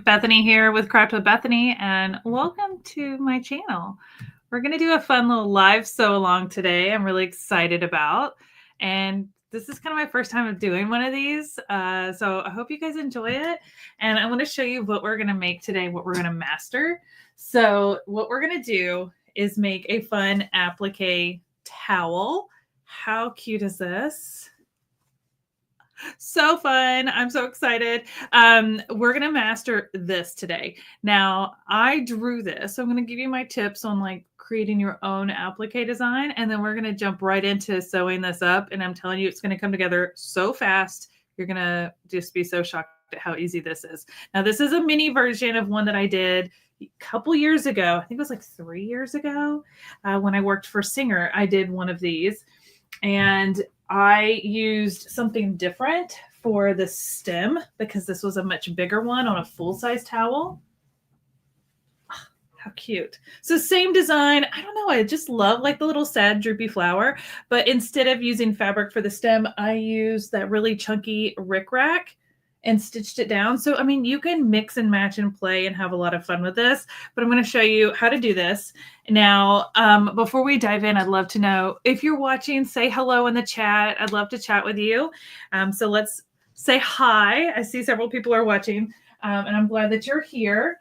Bethany here with Craft with Bethany, and welcome to my channel. We're going to do a fun little live sew along today. I'm really excited about, and this is kind of my first time of doing one of these, so I hope you guys enjoy it. And I want to show you what we're going to make today, what we're going to master. So what we're going to do is make a fun applique towel. How cute is this? So fun. I'm so excited. We're going to master this today. Now, I drew this, so I'm going to give you my tips on like creating your own applique design, and then we're going to jump right into sewing this up, and I'm telling you, it's going to come together so fast. You're going to just be so shocked at how easy this is. Now, this is a mini version of one that I did a couple years ago. I think it was like 3 years ago when I worked for Singer. I did one of these, and I used something different for the stem because this was a much bigger one on a full-size towel. Oh, how cute. So same design. I don't know. I just love like the little sad droopy flower, but instead of using fabric for the stem, I used that really chunky rickrack and stitched it down. So, I mean, you can mix and match and play and have a lot of fun with this, but I'm going to show you how to do this. Now, before we dive in, I'd love to know if you're watching, say hello in the chat. I'd love to chat with you. So let's say hi. I see several people are watching, and I'm glad that you're here.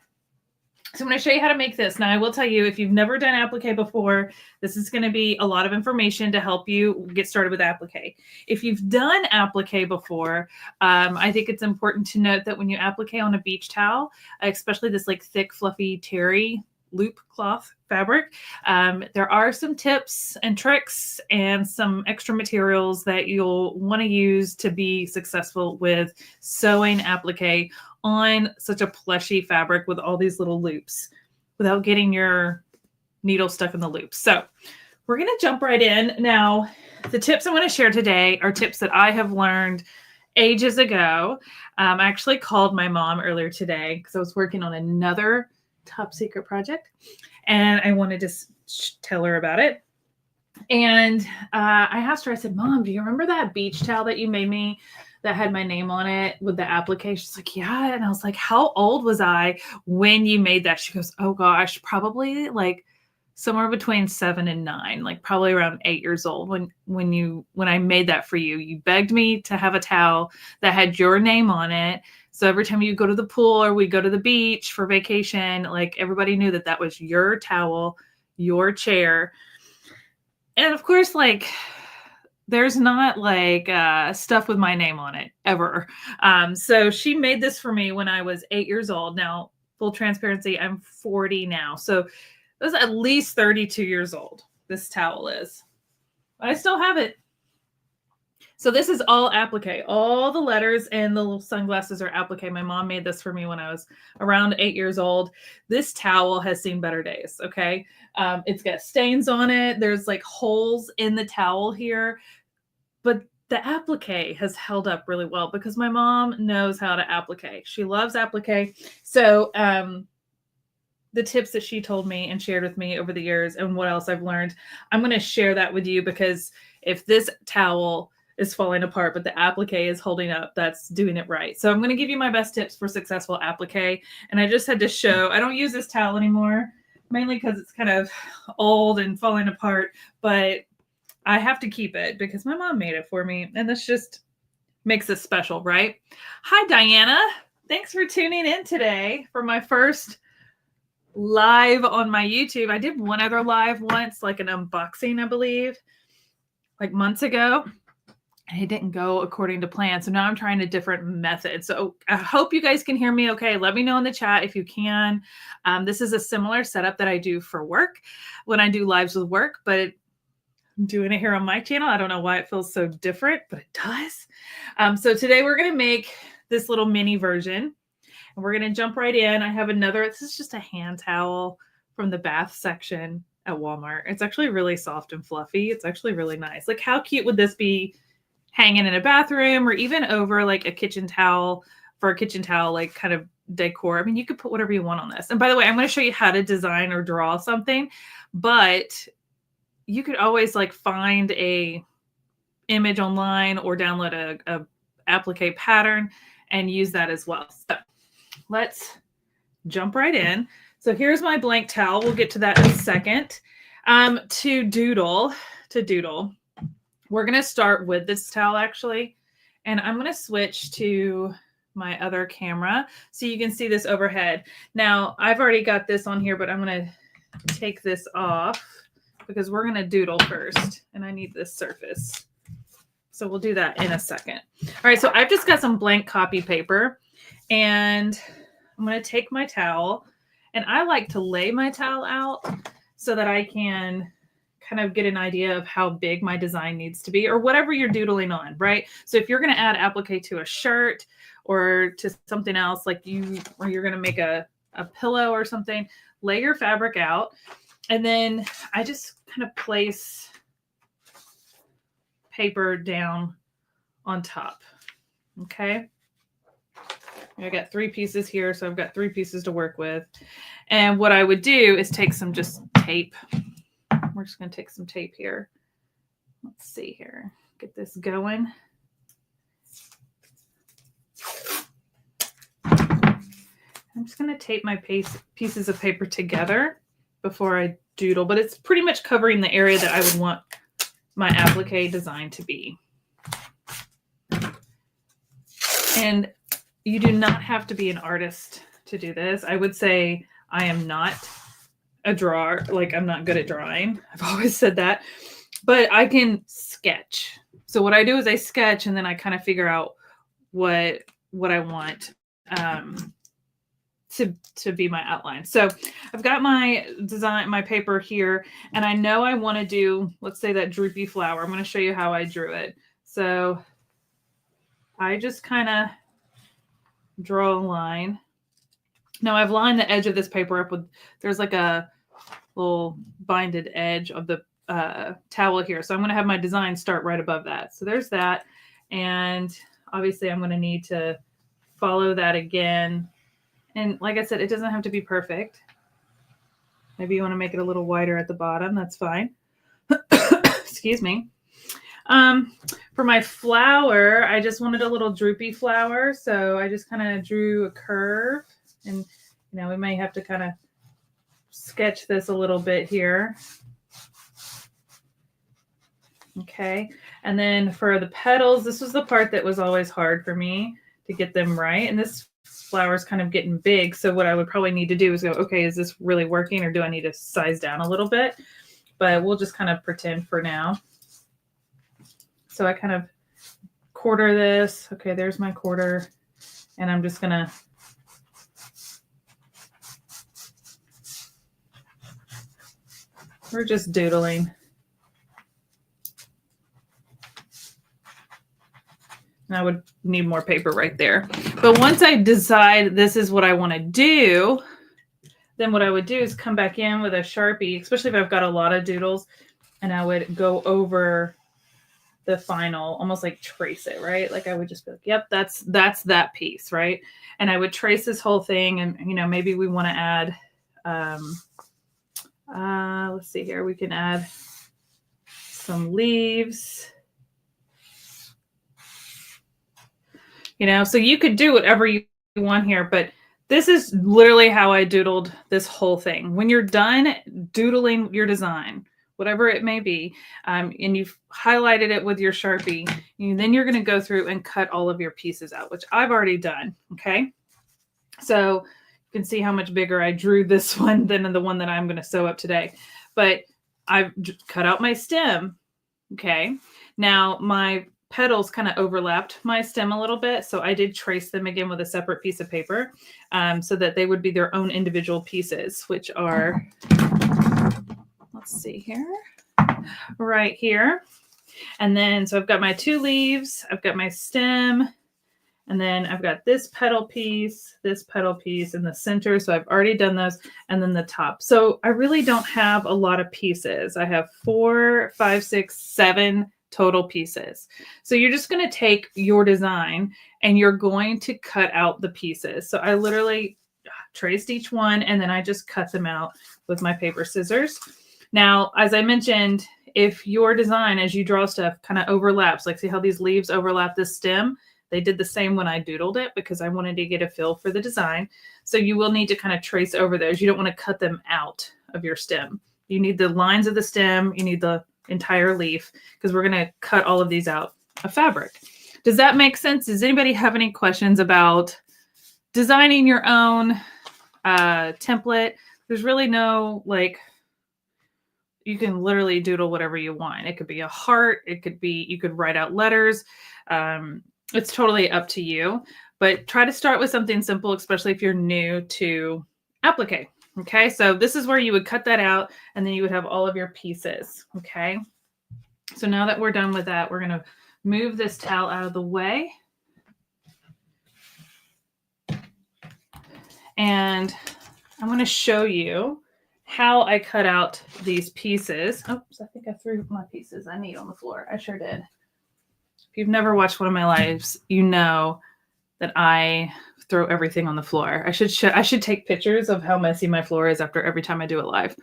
So I'm going to show you how to make this. Now, I will tell you, if you've never done applique before, this is going to be a lot of information to help you get started with applique. If you've done applique before, I think it's important to note that when you applique on a beach towel, especially this like thick, fluffy terry loop cloth fabric, there are some tips and tricks and some extra materials that you'll want to use to be successful with sewing applique on such a plushy fabric with all these little loops without getting your needle stuck in the loops. So we're going to jump right in. Now, the tips I'm going to share today are tips that I have learned ages ago. I actually called my mom earlier today because I was working on another top secret project and I wanted to tell her about it. And I asked her, I said, Mom, do you remember that beach towel that you made me that had my name on it with the applique? She's like, yeah. And I was like, how old was I when you made that? She goes, oh gosh, probably like somewhere between 7 and 9, like probably around 8 years old when I made that for you. You begged me to have a towel that had your name on it. So every time you go to the pool or we go to the beach for vacation, like everybody knew that that was your towel, your chair. And of course, like there's not like stuff with my name on it ever. So she made this for me when I was 8 years old. Now, full transparency, I'm 40 now. So it was at least 32 years old. This towel is. I still have it. So this is all applique. All the letters and the little sunglasses are applique. My mom made this for me when I was around 8 years old. This towel has seen better days, okay? It's got stains on it. There's like holes in the towel here. But the applique has held up really well because my mom knows how to applique. She loves applique. So the tips that she told me and shared with me over the years and what else I've learned, I'm going to share that with you because if this towel is falling apart, but the applique is holding up, that's doing it right. So I'm going to give you my best tips for successful applique. And I just had to show, I don't use this towel anymore, mainly because it's kind of old and falling apart, but I have to keep it because my mom made it for me. And this just makes it special, right? Hi, Diana. Thanks for tuning in today for my first live on my YouTube. I did one other live once, like an unboxing, I believe, like months ago. And it didn't go according to plan. So now I'm trying a different method. So I hope you guys can hear me okay. Let me know in the chat if you can. This is a similar setup that I do for work when I do lives with work, but I'm doing it here on my channel. I don't know why it feels so different, but it does. So today we're going to make this little mini version and we're going to jump right in. I have another, this is just a hand towel from the bath section at Walmart. It's actually really soft and fluffy. It's actually really nice. Like how cute would this be hanging in a bathroom or even over like a kitchen towel for a kitchen towel, like kind of decor. I mean, you could put whatever you want on this. And by the way, I'm going to show you how to design or draw something, but you could always like find a image online or download a applique pattern and use that as well. So let's jump right in. So here's my blank towel. We'll get to that in a second. To doodle, we're going to start with this towel actually. And I'm going to switch to my other camera so you can see this overhead. Now, I've already got this on here, but I'm going to take this off because we're going to doodle first. And I need this surface. So we'll do that in a second. All right, so I've just got some blank copy paper. And I'm going to take my towel. And I like to lay my towel out so that I can kind of get an idea of how big my design needs to be or whatever you're doodling on, right? So if you're going to add applique to a shirt or to something else, like you're going to make a pillow or something, lay your fabric out. And then I just kind of place paper down on top. Okay. I got 3 pieces here, so I've got 3 pieces to work with. And what I would do is take some just tape. We're just going to take some tape here. Let's see here. Get this going. I'm just going to tape my pieces of paper together before I doodle, but it's pretty much covering the area that I would want my applique design to be. And you do not have to be an artist to do this. I would say I am not a drawer. Like, I'm not good at drawing. I've always said that, but I can sketch. So what I do is I sketch and then I kind of figure out what I want to be my outline. So I've got my design, my paper here, and I know I want to do, let's say, that droopy flower. I'm going to show you how I drew it. So I just kind of draw a line. Now I've lined the edge of this paper up with, there's like a little binded edge of the towel here. So I'm going to have my design start right above that. So there's that. And obviously I'm going to need to follow that again. And like I said, it doesn't have to be perfect. Maybe you want to make it a little wider at the bottom. That's fine. Excuse me. For my flower, I just wanted a little droopy flower. So I just kind of drew a curve, and, we may have to kind of sketch this a little bit here. Okay. And then for the petals, this was the part that was always hard for me to get them right. And this flower is kind of getting big. So what I would probably need to do is go, okay, is this really working, or do I need to size down a little bit? But we'll just kind of pretend for now. So I kind of quarter this. Okay, there's my quarter. And I'm just going to we're just doodling. And I would need more paper right there. But once I decide this is what I want to do, then what I would do is come back in with a Sharpie, especially if I've got a lot of doodles, and I would go over the final, almost like trace it, right? Like I would just be like, yep, that's that piece, right? And I would trace this whole thing, and maybe we want to add let's see here, we can add some leaves, so you could do whatever you want here, but this is literally how I doodled this whole thing. When you're done doodling your design, whatever it may be, and you've highlighted it with your Sharpie, then you're going to go through and cut all of your pieces out, which I've already done. Okay. So you can see how much bigger I drew this one than the one that I'm going to sew up today. But I've cut out my stem. Okay. Now my petals kind of overlapped my stem a little bit. So I did trace them again with a separate piece of paper, so that they would be their own individual pieces, which are, let's see here, right here. And then, so I've got my 2 leaves, I've got my stem, and then I've got this petal piece in the center. So I've already done those, and then the top. So I really don't have a lot of pieces. I have 4, 5, 6, 7 total pieces. So you're just going to take your design and you're going to cut out the pieces. So I literally traced each one, and then I just cut them out with my paper scissors. Now, as I mentioned, if your design, as you draw stuff, kind of overlaps, like see how these leaves overlap this stem, They did the same when I doodled it because I wanted to get a feel for the design. So you will need to kind of trace over those. You don't want to cut them out of your stem. You need the lines of the stem. You need the entire leaf because we're going to cut all of these out of fabric. Does that make sense? Does anybody have any questions about designing your own template? There's really no, like, you can literally doodle whatever you want. It could be a heart. It could be, you could write out letters. It's totally up to you, but try to start with something simple, especially if you're new to Appliqué. Okay, so this is where you would cut that out and then you would have all of your pieces. Okay, so now that we're done with that, we're going to move this towel out of the way. And I'm going to show you how I cut out these pieces. Oops, I think I threw my pieces I need on the floor. I sure did. If you've never watched one of my lives, you know that I throw everything on the floor. I should take pictures of how messy my floor is after every time I do it live.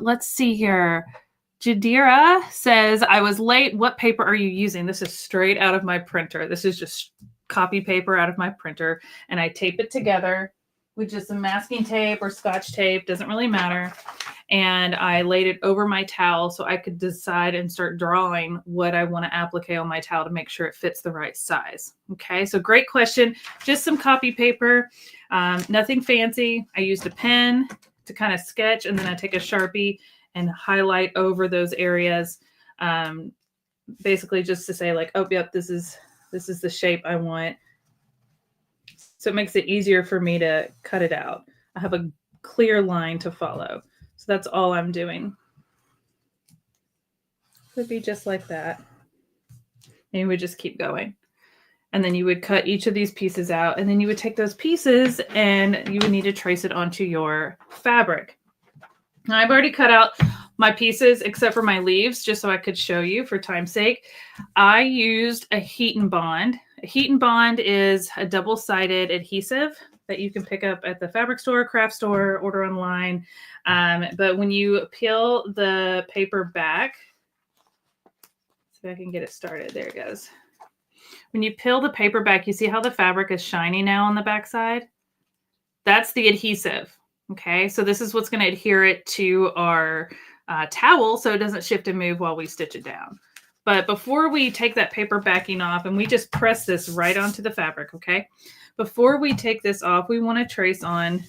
Let's see here. Jadira says, I was late. What paper are you using? This is straight out of my printer. This is just copy paper out of my printer. And I tape it together with just some masking tape or Scotch tape. Doesn't really matter. And I laid it over my towel so I could decide and start drawing what I want to applique on my towel to make sure it fits the right size. Okay, so great question. Just some copy paper, nothing fancy. I used a pen to kind of sketch, and then I take a Sharpie and highlight over those areas, basically just to say like, oh, yep, this is the shape I want. So it makes it easier for me to cut it out. I have a clear line to follow. So that's all I'm doing. Could be just like that. And you would just keep going. And then you would cut each of these pieces out, and then you would take those pieces and you would need to trace it onto your fabric. Now, I've already cut out my pieces except for my leaves, just so I could show you for time's sake. I used a heat and bond. A heat and bond is a double-sided adhesive that you can pick up at the fabric store, craft store, order online. But when you peel the paper back, see if I can get it started. There it goes. When you peel the paper back, you see how the fabric is shiny now on the back side? That's the adhesive. Okay, so this is what's going to adhere it to our towel so it doesn't shift and move while we stitch it down. But before we take that paper backing off, and we just press this right onto the fabric, okay? Before we take this off, we want to trace on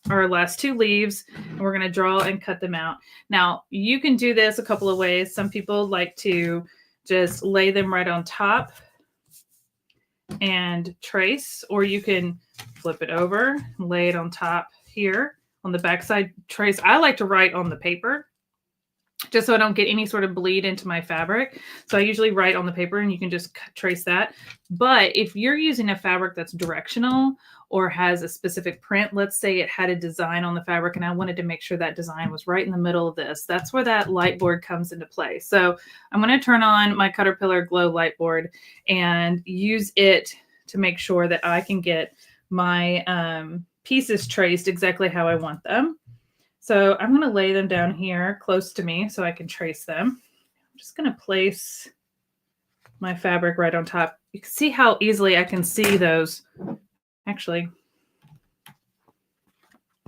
our last two leaves, and we're going to draw and cut them out. Now, you can do this a couple of ways. Some people like to just lay them right on top and trace, or you can flip it over, lay it on top here on the backside, trace. I like to write on the paper just so I don't get any sort of bleed into my fabric. So I usually write on the paper, and you can just trace that. But if you're using a fabric that's directional or has a specific print, let's say it had a design on the fabric and I wanted to make sure that design was right in the middle of this, that's where that light board comes into play. So I'm going to turn on my Caterpillar Glow light board and use it to make sure that I can get my pieces traced exactly how I want them. So I'm going to lay them down here close to me so I can trace them. I'm just going to place my fabric right on top. You can see how easily I can see those. Actually, I'm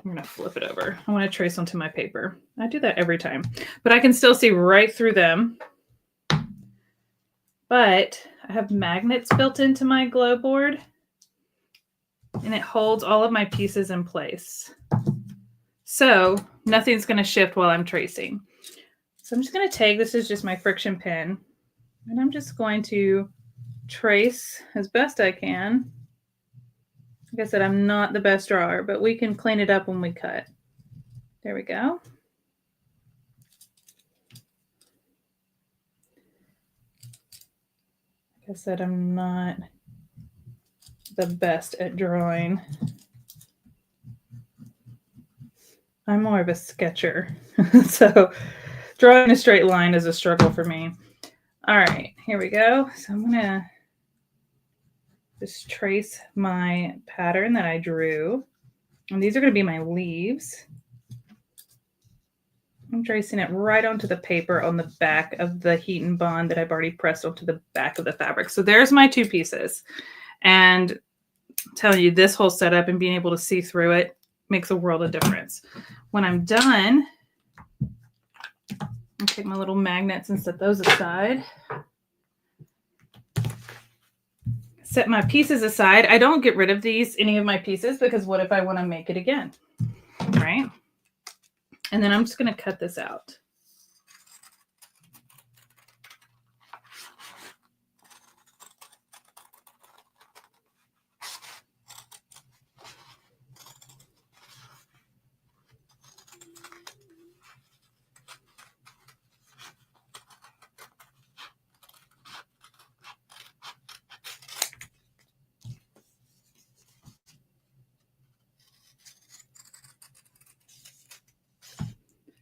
going to flip it over. I want to trace onto my paper. I do that every time, but I can still see right through them. But I have magnets built into my glow board, and it holds all of my pieces in place. So nothing's going to shift while I'm tracing. So I'm just going to take, this is just my friction pen, and I'm just going to trace as best I can. Like I said, I'm not the best drawer, but we can clean it up when we cut. There we go. Like I said, I'm not the best at drawing. I'm more of a sketcher. So drawing a straight line is a struggle for me. All right, here we go. So I'm going to just trace my pattern that I drew. And these are going to be my leaves. I'm tracing it right onto the paper on the back of the heat and bond that I've already pressed onto the back of the fabric. So there's my 2 pieces. And I'm telling you, this whole setup and being able to see through it makes a world of difference. When I'm done, I'll take my little magnets and set those aside. Set my pieces aside. I don't get rid of any of my pieces, because what if I want to make it again, right? And then I'm just going to cut this out.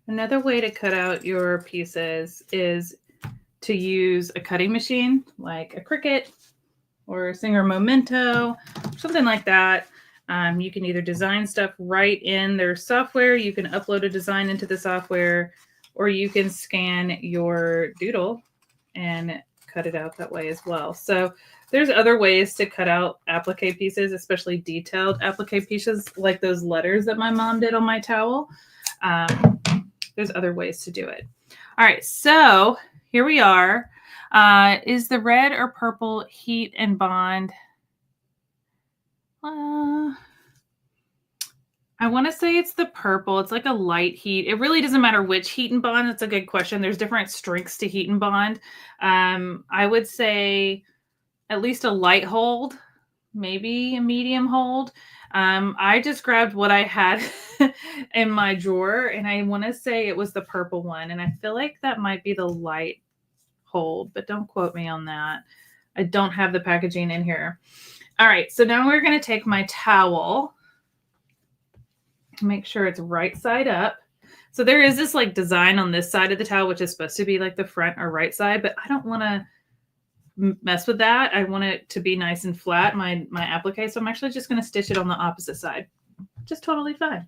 Another way to cut out your pieces is to use a cutting machine like a Cricut or Singer Memento, something like that. You can either design stuff right in their software, you can upload a design into the software, or you can scan your doodle and cut it out that way as well. So there's other ways to cut out applique pieces, especially detailed applique pieces like those letters that my mom did on my towel. There's other ways to do it. All right, so here we are. Is the red or purple heat and bond? I want to say it's the purple. It's like a light heat. It really doesn't matter which heat and bond. That's a good question. There's different strengths to heat and bond. I would say at least a light hold, maybe a medium hold. I just grabbed what I had in my drawer, and I want to say it was the purple one. And I feel like that might be the light hold, but don't quote me on that. I don't have the packaging in here. All right, so now we're going to take my towel, make sure it's right side up. So there is this like design on this side of the towel, which is supposed to be like the front or right side, but I don't want to mess with that. I want it to be nice and flat, my applique. So I'm actually just going to stitch it on the opposite side. Just totally fine.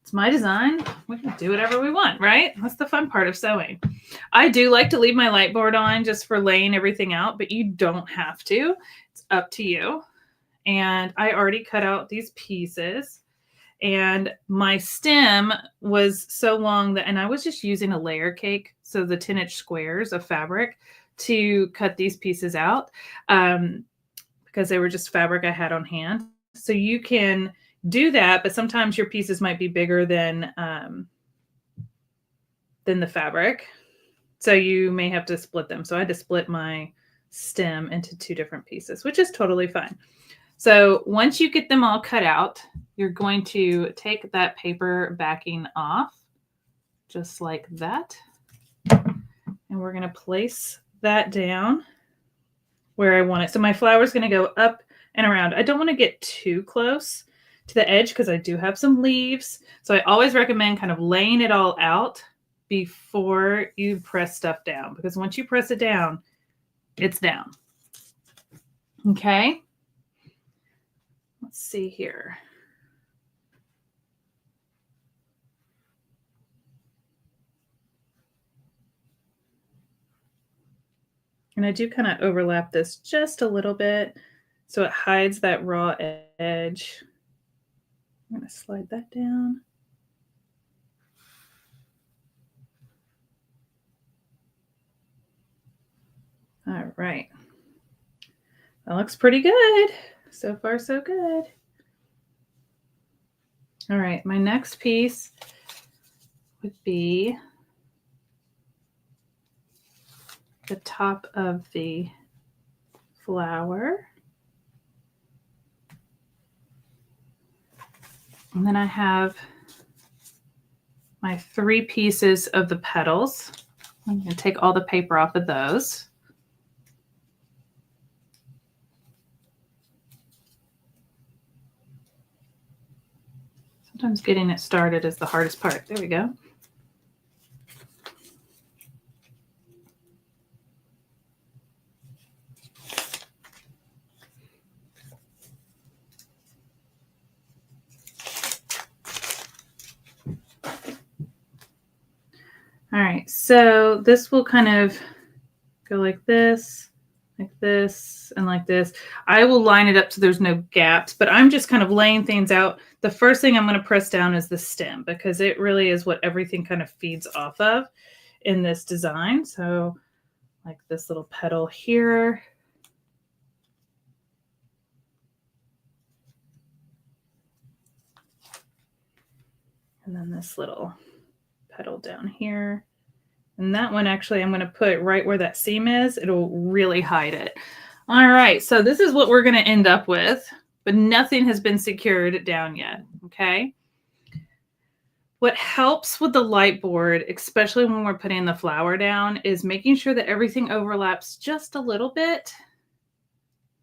It's my design. We can do whatever we want, right? That's the fun part of sewing. I do like to leave my light board on just for laying everything out, but you don't have to. It's up to you. And I already cut out these pieces. And my stem was so long that, and I was just using a layer cake, so the 10-inch squares of fabric, to cut these pieces out because they were just fabric I had on hand. So you can do that, but sometimes your pieces might be bigger than the fabric. So you may have to split them. So I had to split my stem into 2 different pieces, which is totally fine. So once you get them all cut out, you're going to take that paper backing off just like that. And we're going to place that down where I want it. So my flower is going to go up and around. I don't want to get too close to the edge because I do have some leaves. So I always recommend kind of laying it all out before you press stuff down, because once you press it down, it's down. Okay. Let's see here. And I do kind of overlap this just a little bit so it hides that raw edge. I'm going to slide that down. All right. That looks pretty good. So far, so good. All right, my next piece would be the top of the flower. And then I have my 3 pieces of the petals. I'm going to take all the paper off of those. Sometimes getting it started is the hardest part. There we go. All right, so this will kind of go like this, and like this. I will line it up so there's no gaps, but I'm just kind of laying things out. The first thing I'm going to press down is the stem because it really is what everything kind of feeds off of in this design. So like this little petal here. And then this little petal down here. And that one actually I'm going to put right where that seam is. It'll really hide it. All right, so this is what we're going to end up with, but nothing has been secured down yet, okay? What helps with the light board, especially when we're putting the flower down, is making sure that everything overlaps just a little bit.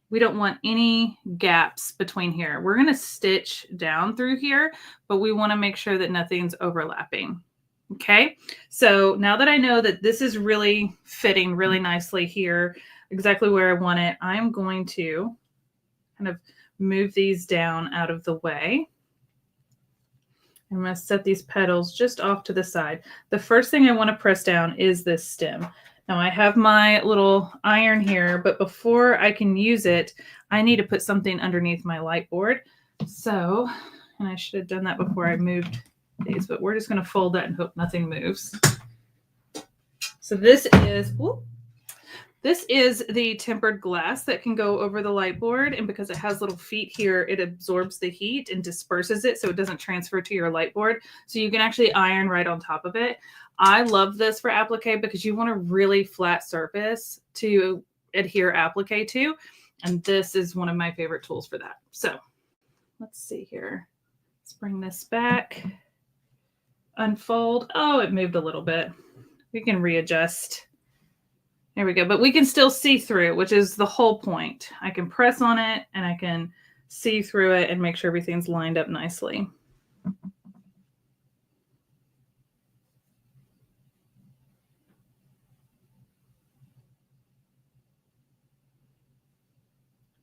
We don't want any gaps between here. We're going to stitch down through here, but we want to make sure that nothing's overlapping. Okay, so now that I know that this is really fitting really nicely here, exactly where I want it, I'm going to kind of move these down out of the way. I'm going to set these petals just off to the side. The first thing I want to press down is this stem. Now I have my little iron here, but before I can use it, I need to put something underneath my light board. So, and I should have done that before I moved these, but we're just going to fold that and hope nothing moves. So this is the tempered glass that can go over the light board, and because it has little feet here, it absorbs the heat and disperses it so it doesn't transfer to your light board. So you can actually iron right on top of it. I love this for applique because you want a really flat surface to adhere applique to, and this is one of my favorite tools for that. So let's see here. Let's bring this back. Unfold. Oh, it moved a little bit. We can readjust. There we go. But we can still see through, which is the whole point. I can press on it and I can see through it and make sure everything's lined up nicely.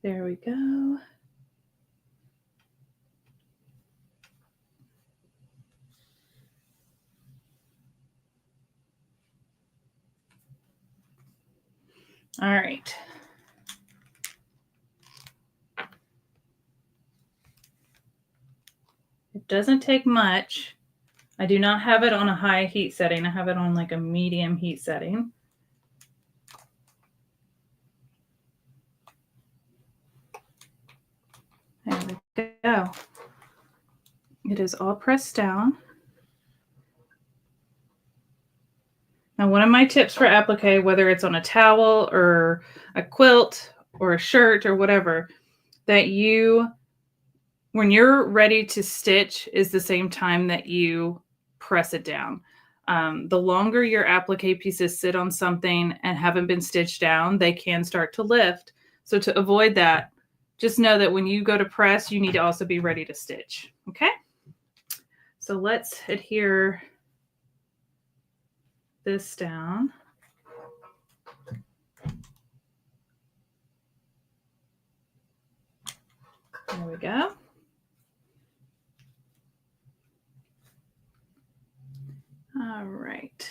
There we go. All right. It doesn't take much. I do not have it on a high heat setting. I have it on like a medium heat setting. There we go. It is all pressed down. Now, one of my tips for applique, whether it's on a towel or a quilt or a shirt or whatever, that when you're ready to stitch is the same time that you press it down. The longer your applique pieces sit on something and haven't been stitched down, they can start to lift. So to avoid that, just know that when you go to press, you need to also be ready to stitch. Okay? So let's adhere this down. There we go. All right.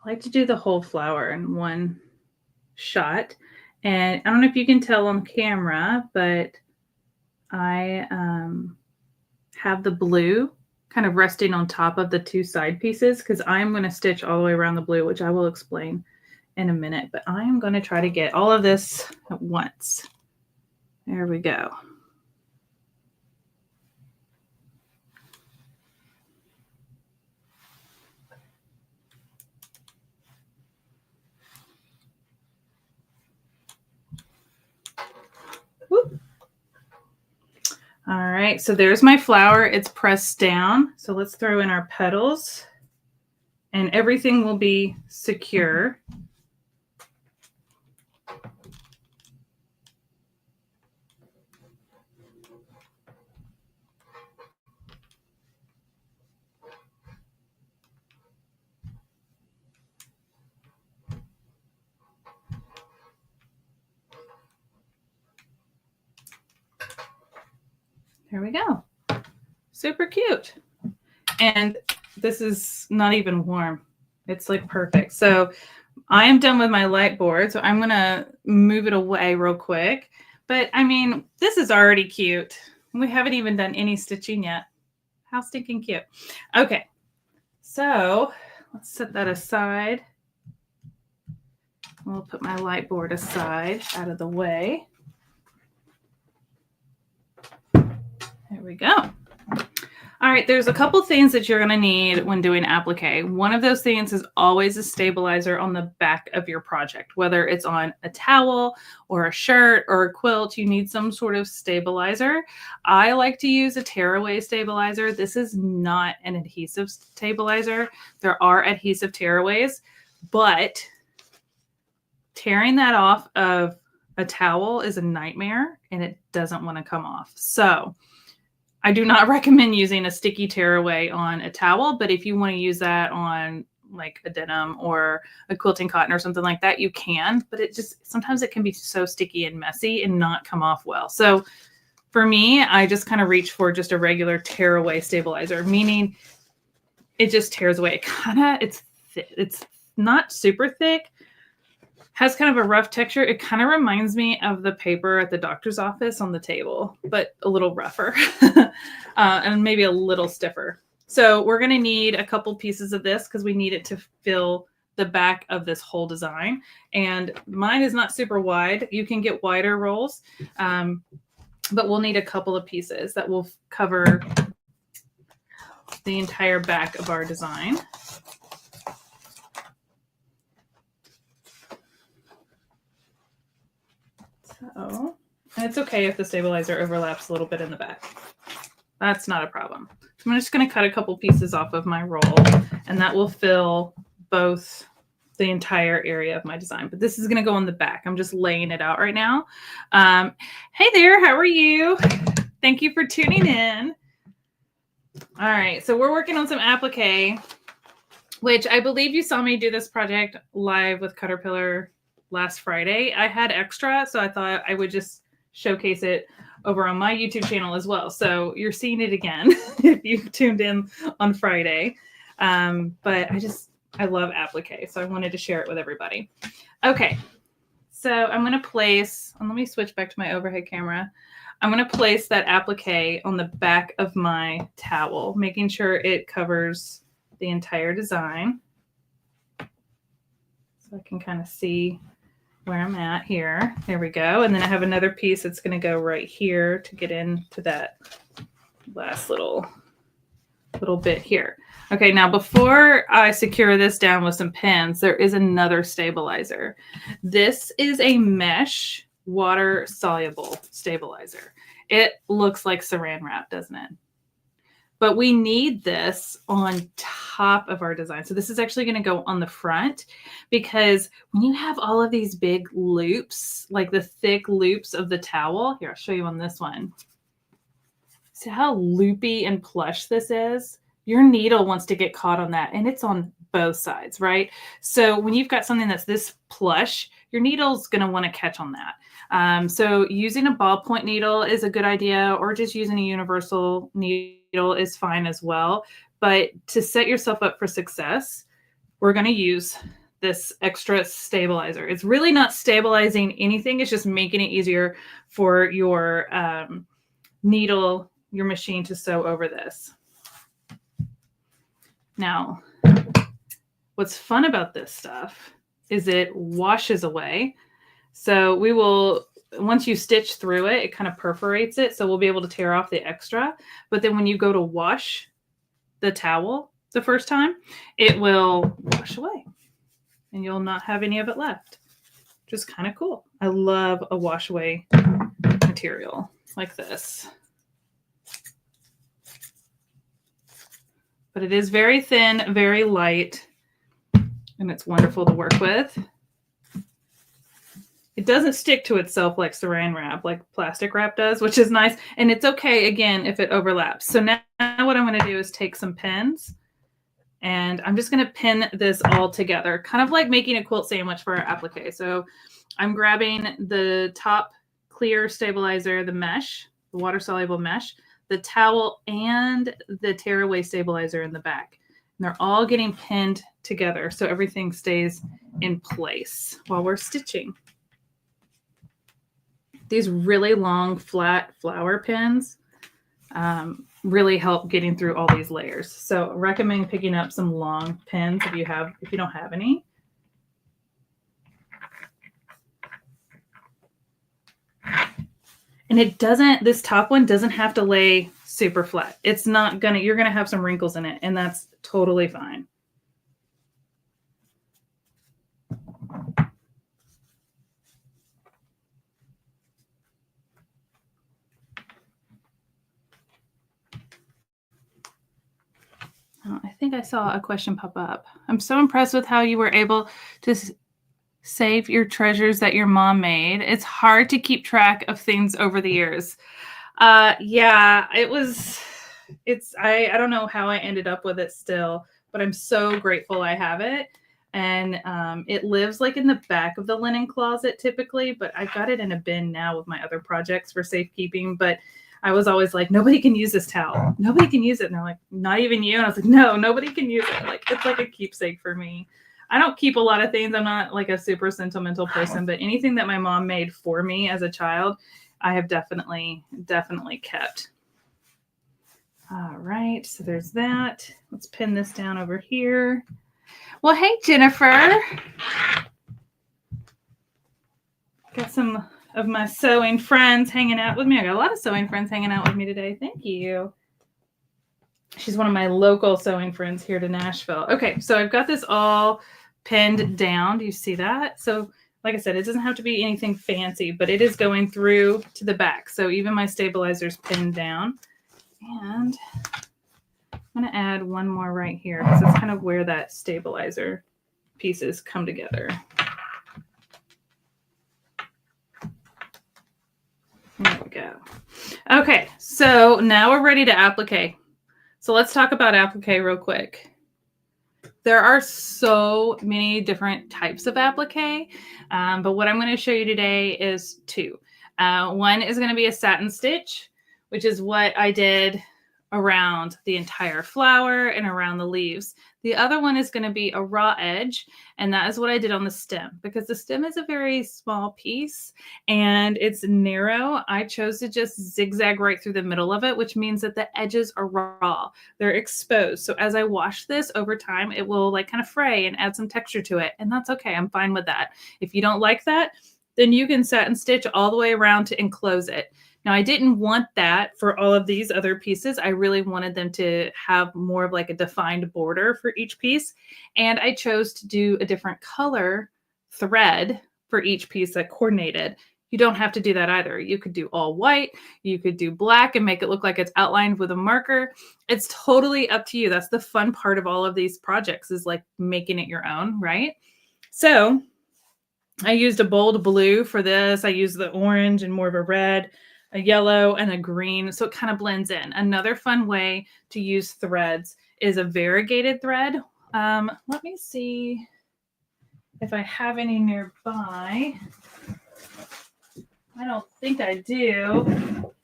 I like to do the whole flower in one shot. And I don't know if you can tell on camera, but I have the blue kind of resting on top of the two side pieces because I'm going to stitch all the way around the blue, which I will explain in a minute. But I am going to try to get all of this at once. There we go. Whoop. All right, so there's my flower. It's pressed down. So let's throw in our petals and everything will be secure. There we go. Super cute. And this is not even warm. It's like perfect. So I am done with my light board. So I'm going to move it away real quick. But I mean, this is already cute. We haven't even done any stitching yet. How stinking cute. Okay. So let's set that aside. We'll put my light board aside, out of the way. There we go. All right, there's a couple things that you're going to need when doing applique. One of those things is always a stabilizer on the back of your project, whether it's on a towel or a shirt or a quilt. You need some sort of stabilizer. I like to use a tearaway stabilizer. This is not an adhesive stabilizer. There are adhesive tearaways, but tearing that off of a towel is a nightmare and it doesn't want to come off. So I do not recommend using a sticky tearaway on a towel, but if you want to use that on like a denim or a quilting cotton or something like that, you can, but it just, sometimes it can be so sticky and messy and not come off well. So for me, I just kind of reach for just a regular tearaway stabilizer, meaning it just tears away. It kind of, it's not super thick, has kind of a rough texture. It kind of reminds me of the paper at the doctor's office on the table, but a little rougher and maybe a little stiffer. So we're going to need a couple pieces of this because we need it to fill the back of this whole design. And mine is not super wide. You can get wider rolls, but we'll need a couple of pieces that will cover the entire back of our design. So, and it's okay if the stabilizer overlaps a little bit in the back. That's not a problem. So I'm just going to cut a couple pieces off of my roll, and that will fill both the entire area of my design. But this is going to go on the back. I'm just laying it out right now. Hey there, how are you? Thank you for tuning in. All right, so we're working on some applique, which I believe you saw me do this project live with Caterpillar last Friday. I had extra, so I thought I would just showcase it over on my YouTube channel as well. So you're seeing it again if you tuned in on Friday. But I love applique, so I wanted to share it with everybody. Okay, so I'm going to place, and let me switch back to my overhead camera. I'm going to place that applique on the back of my towel, making sure it covers the entire design. So I can kind of see where I'm at here. There we go. And then I have another piece that's going to go right here to get into that last little bit here. Okay, now before I secure this down with some pins, there is another stabilizer. This is a mesh water soluble stabilizer. It looks like saran wrap, doesn't it? But we need this on top of our design. So this is actually going to go on the front, because when you have all of these big loops, like the thick loops of the towel, here, I'll show you on this one. See how loopy and plush this is? Your needle wants to get caught on that, and it's on both sides, right? So when you've got something that's this plush, your needle's going to want to catch on that. So using a ballpoint needle is a good idea, or just using a universal needle is fine as well. But to set yourself up for success, we're going to use this extra stabilizer. It's really not stabilizing anything. It's just making it easier for your needle, your machine to sew over this. Now, what's fun about this stuff is it washes away. So we will, once you stitch through it, it kind of perforates it. So we'll be able to tear off the extra. But then when you go to wash the towel the first time, it will wash away and you'll not have any of it left. Just kind of cool. I love a wash away material like this. But it is very thin, very light, and it's wonderful to work with. It doesn't stick to itself like saran wrap, like plastic wrap does, which is nice. And it's okay, again, if it overlaps. So now what I'm going to do is take some pins, and I'm just going to pin this all together, kind of like making a quilt sandwich for our applique. So I'm grabbing the top clear stabilizer, the mesh, the water-soluble mesh. the towel, and the tearaway stabilizer in the back. And they're all getting pinned together so everything stays in place while we're stitching. These really long flat flower pins really help getting through all these layers. So I recommend picking up some long pins if you don't have any. And this top one doesn't have to lay super flat. You're gonna have some wrinkles in it, and that's totally fine. Oh, I think I saw a question pop up. I'm so impressed with how you were able to save your treasures that your mom made. It's hard to keep track of things over the years. Yeah, I don't know how I ended up with it still, but I'm so grateful I have it. And it lives like in the back of the linen closet typically, but I've got it in a bin now with my other projects for safekeeping. But I was always like, nobody can use this towel. Nobody can use it. And they're like, not even you. And I was like, no, nobody can use it. Like, it's like a keepsake for me. I don't keep a lot of things. I'm not like a super sentimental person, but anything that my mom made for me as a child, I have definitely kept. All right, so there's that. Let's pin this down over here. Well, hey, Jennifer. Got some of my sewing friends hanging out with me. I got a lot of sewing friends hanging out with me today. Thank you. She's one of my local sewing friends here to Nashville. Okay, so I've got this all pinned down. Do you see that? So like I said, it doesn't have to be anything fancy, but it is going through to the back. So even my stabilizer's pinned down. And I'm going to add one more right here because it's kind of where that stabilizer pieces come together. There we go. Okay, so now we're ready to applique. So let's talk about applique real quick. There are so many different types of applique, but what I'm going to show you today is two. One is going to be a satin stitch, which is what I did around the entire flower and around the leaves. The other one is going to be a raw edge, and that is what I did on the stem because the stem is a very small piece and it's narrow. I chose to just zigzag right through the middle of it, which means that the edges are raw. They're exposed. So as I wash this over time, it will like kind of fray and add some texture to it, and that's okay. I'm fine with that. If you don't like that, then you can satin stitch all the way around to enclose it. Now, I didn't want that for all of these other pieces. I really wanted them to have more of like a defined border for each piece. And I chose to do a different color thread for each piece that coordinated. You don't have to do that either. You could do all white. You could do black and make it look like it's outlined with a marker. It's totally up to you. That's the fun part of all of these projects is like making it your own, right? So I used a bold blue for this. I used the orange and more of a red, a yellow, and a green. So it kind of blends in. Another fun way to use threads is a variegated thread. Let me see if I have any nearby. I don't think I do.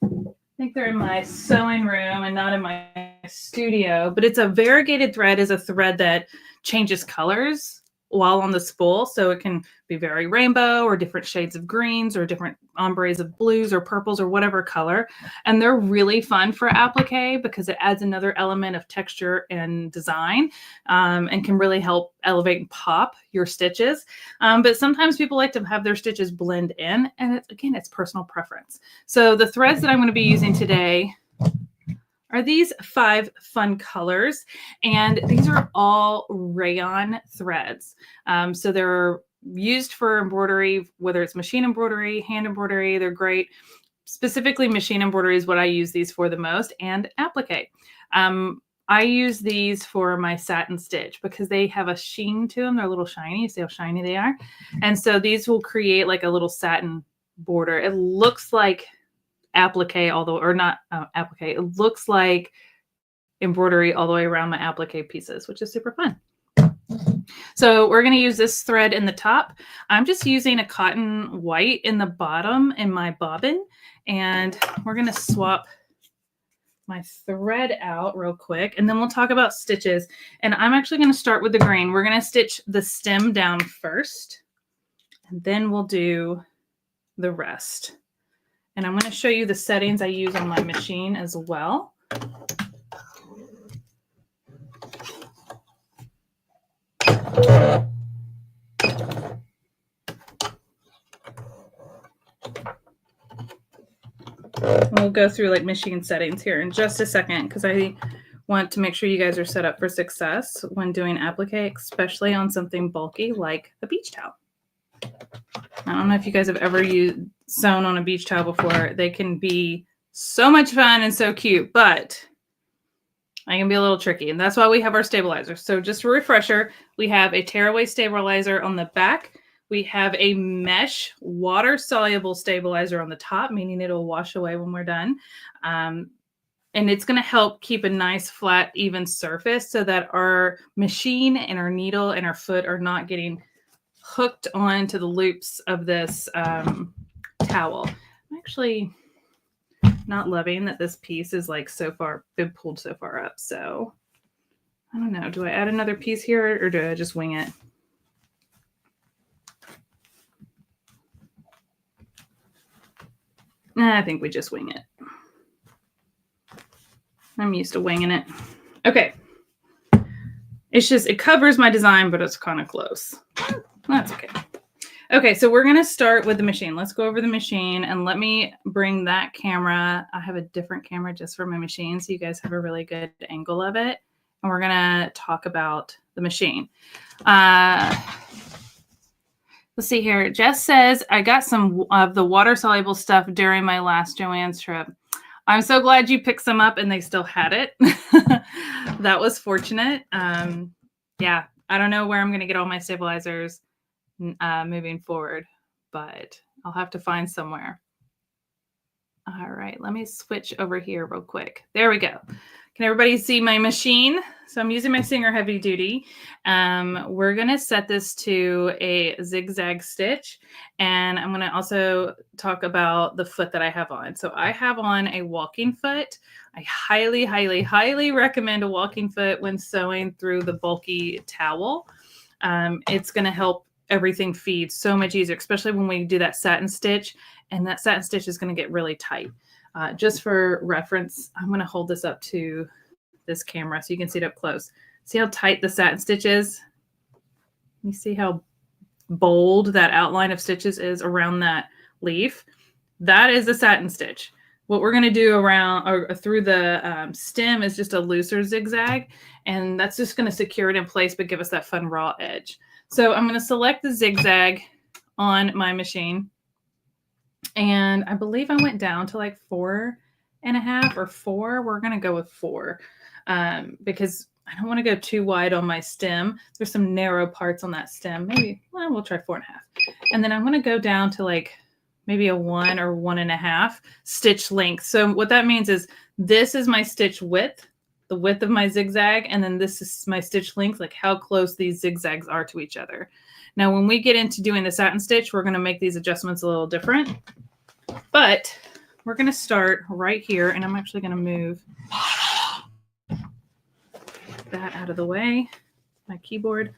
I think they're in my sewing room and not in my studio, but it's a variegated thread is a thread that changes colors while on the spool. So it can be very rainbow or different shades of greens or different ombres of blues or purples or whatever color. And they're really fun for applique because it adds another element of texture and design and can really help elevate and pop your stitches. But sometimes people like to have their stitches blend in, and it's personal preference. So the threads that I'm going to be using today are these 5 fun colors, and these are all rayon threads. So they're used for embroidery, whether it's machine embroidery, hand embroidery, they're great. Specifically, machine embroidery is what I use these for the most, and applique. I use these for my satin stitch because they have a sheen to them. They're a little shiny. You see how shiny they are? And so these will create like a little satin border. It looks like applique, applique. It looks like embroidery all the way around my applique pieces, which is super fun. So we're going to use this thread in the top. I'm just using a cotton white in the bottom in my bobbin, and we're going to swap my thread out real quick, and then we'll talk about stitches. And I'm actually going to start with the grain. We're going to stitch the stem down first, and then we'll do the rest. And I'm going to show you the settings I use on my machine as well. We'll go through like machine settings here in just a second, because I want to make sure you guys are set up for success when doing applique, especially on something bulky like a beach towel. I don't know if you guys have ever sewn on a beach towel before. They can be so much fun and so cute, but I can be a little tricky, and that's why we have our stabilizer. So just a refresher, we have a tearaway stabilizer on the back. We have a mesh water-soluble stabilizer on the top, meaning it'll wash away when we're done. And it's going to help keep a nice, flat, even surface so that our machine and our needle and our foot are not getting hooked onto the loops of this towel. I'm actually not loving that this piece is like so far been pulled so far up. So I don't know. Do I add another piece here, or do I just wing it? I think we just wing it. I'm used to winging it. Okay. It's just, it covers my design, but it's kind of close. That's okay. Okay, so we're going to start with the machine. Let's go over the machine, and let me bring that camera. I have a different camera just for my machine, so you guys have a really good angle of it. And we're going to talk about the machine. Let's see here. Jess says, I got some of the water-soluble stuff during my last Joanne's trip. I'm so glad you picked some up and they still had it. That was fortunate. Yeah, I don't know where I'm going to get all my stabilizers moving forward, but I'll have to find somewhere. All right, let me switch over here real quick. There we go. Can everybody see my machine? So I'm using my Singer Heavy Duty. We're going to set this to a zigzag stitch. And I'm going to also talk about the foot that I have on. So I have on a walking foot. I highly, highly, highly recommend a walking foot when sewing through the bulky towel. It's going to help everything feed so much easier, especially when we do that satin stitch. And that satin stitch is going to get really tight. Just for reference, I'm going to hold this up to this camera so you can see it up close. See how tight the satin stitch is? You see how bold that outline of stitches is around that leaf? That is the satin stitch. What we're going to do around or through the stem is just a looser zigzag, and that's just going to secure it in place but give us that fun raw edge. So I'm going to select the zigzag on my machine. And I believe I went down to like 4.5 or 4. We're going to go with 4 because I don't want to go too wide on my stem. There's some narrow parts on that stem. Maybe, well, we'll try 4.5. And then I'm going to go down to like maybe a 1 or 1.5 stitch length. So what that means is this is my stitch width, the width of my zigzag. And then this is my stitch length, like how close these zigzags are to each other. Now, when we get into doing the satin stitch, we're going to make these adjustments a little different. But we're going to start right here, and I'm actually going to move that out of the way, my keyboard.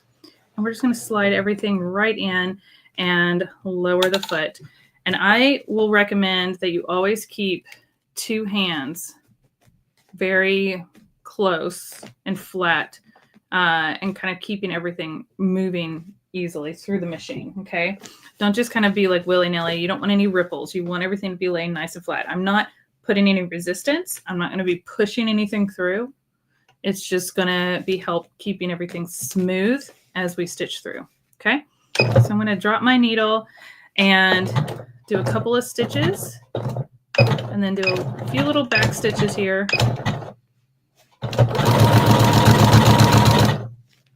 And we're just going to slide everything right in and lower the foot. And I will recommend that you always keep 2 hands very close and flat and kind of keeping everything moving easily through the machine. Okay. Don't just kind of be like willy-nilly. You don't want any ripples. You want everything to be laying nice and flat. I'm not putting any resistance. I'm not going to be pushing anything through. It's just going to be help keeping everything smooth as we stitch through. Okay. So I'm going to drop my needle and do a couple of stitches and then do a few little back stitches here.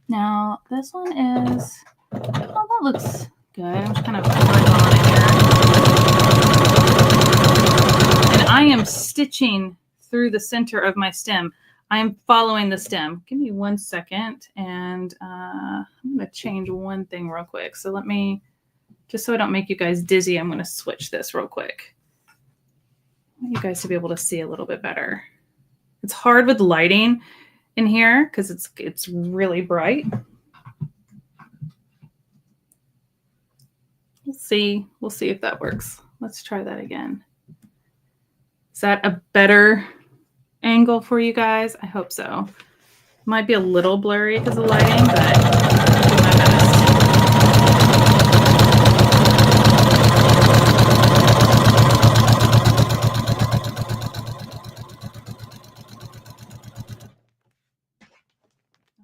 Now this one is, oh, that looks good. I'm just kind of pulling on it here. And I am stitching through the center of my stem. I am following the stem. Give me 1 second, and I'm going to change one thing real quick. So let me, just so I don't make you guys dizzy, I'm going to switch this real quick. I want you guys to be able to see a little bit better. It's hard with lighting in here because it's really bright. We'll see if that works. Let's try that again. Is that a better angle for you guys? I hope so. Might be a little blurry because of lighting, but I'll do my best.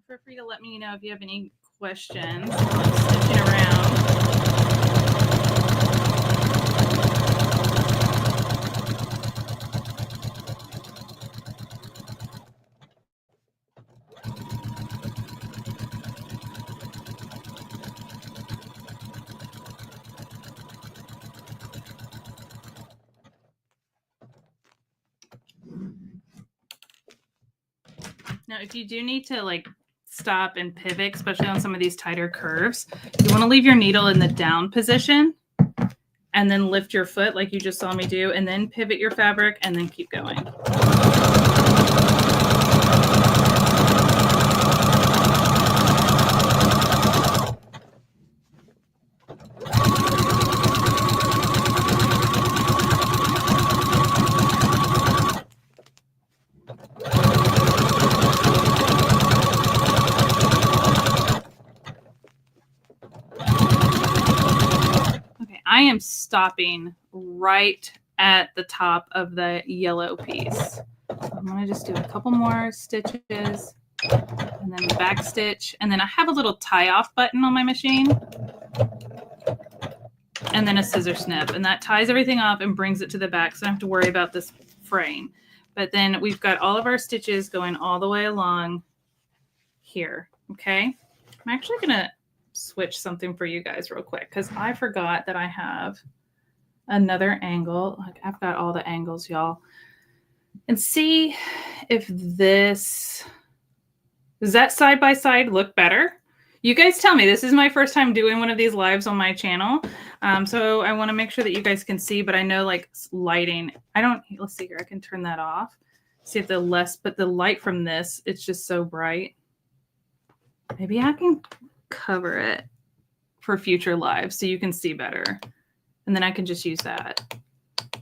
Feel free to let me know if you have any questions. I'm stitching around. Now, if you do need to like stop and pivot, especially on some of these tighter curves, you want to leave your needle in the down position and then lift your foot like you just saw me do, and then pivot your fabric and then keep going. I am stopping right at the top of the yellow piece. I'm going to just do a couple more stitches and then back stitch. And then I have a little tie off button on my machine and then a scissor snip. And that ties everything off and brings it to the back. So I don't have to worry about this fraying. But then we've got all of our stitches going all the way along here. Okay. I'm actually going to switch something for you guys real quick because I forgot that I have another angle. Like I've got all the angles, y'all. And see if this does that side by side look better. You guys tell me. This is my first time doing one of these lives on my channel. So I want to make sure that you guys can see, but I know like lighting, let's see here. I can turn that off. See if but the light from this, it's just so bright. Maybe I can cover it for future lives so you can see better. And then I can just use that.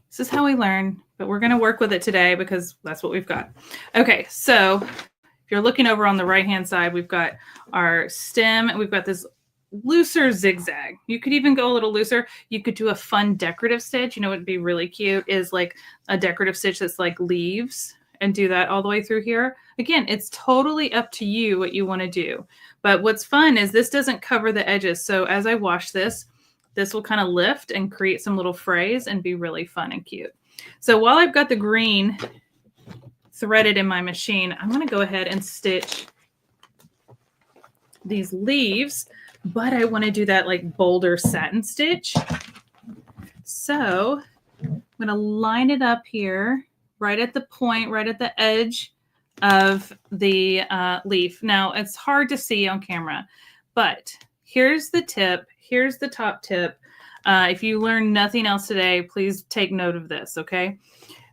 This is how we learn, but we're going to work with it today because that's what we've got. Okay, so if you're looking over on the right-hand side, we've got our stem. And we've got this looser zigzag. You could even go a little looser. You could do a fun decorative stitch. You know what would be really cute is like a decorative stitch that's like leaves and do that all the way through here. Again, it's totally up to you what you want to do. But what's fun is this doesn't cover the edges. So as I wash this will kind of lift and create some little frays and be really fun and cute. So while I've got the green threaded in my machine, I'm going to go ahead and stitch these leaves, but I want to do that like bolder satin stitch. So I'm going to line it up here right at the point, right at the edge of the leaf. Now it's hard to see on camera, but here's the tip. Here's the top tip. If you learn nothing else today, please take note of this, okay?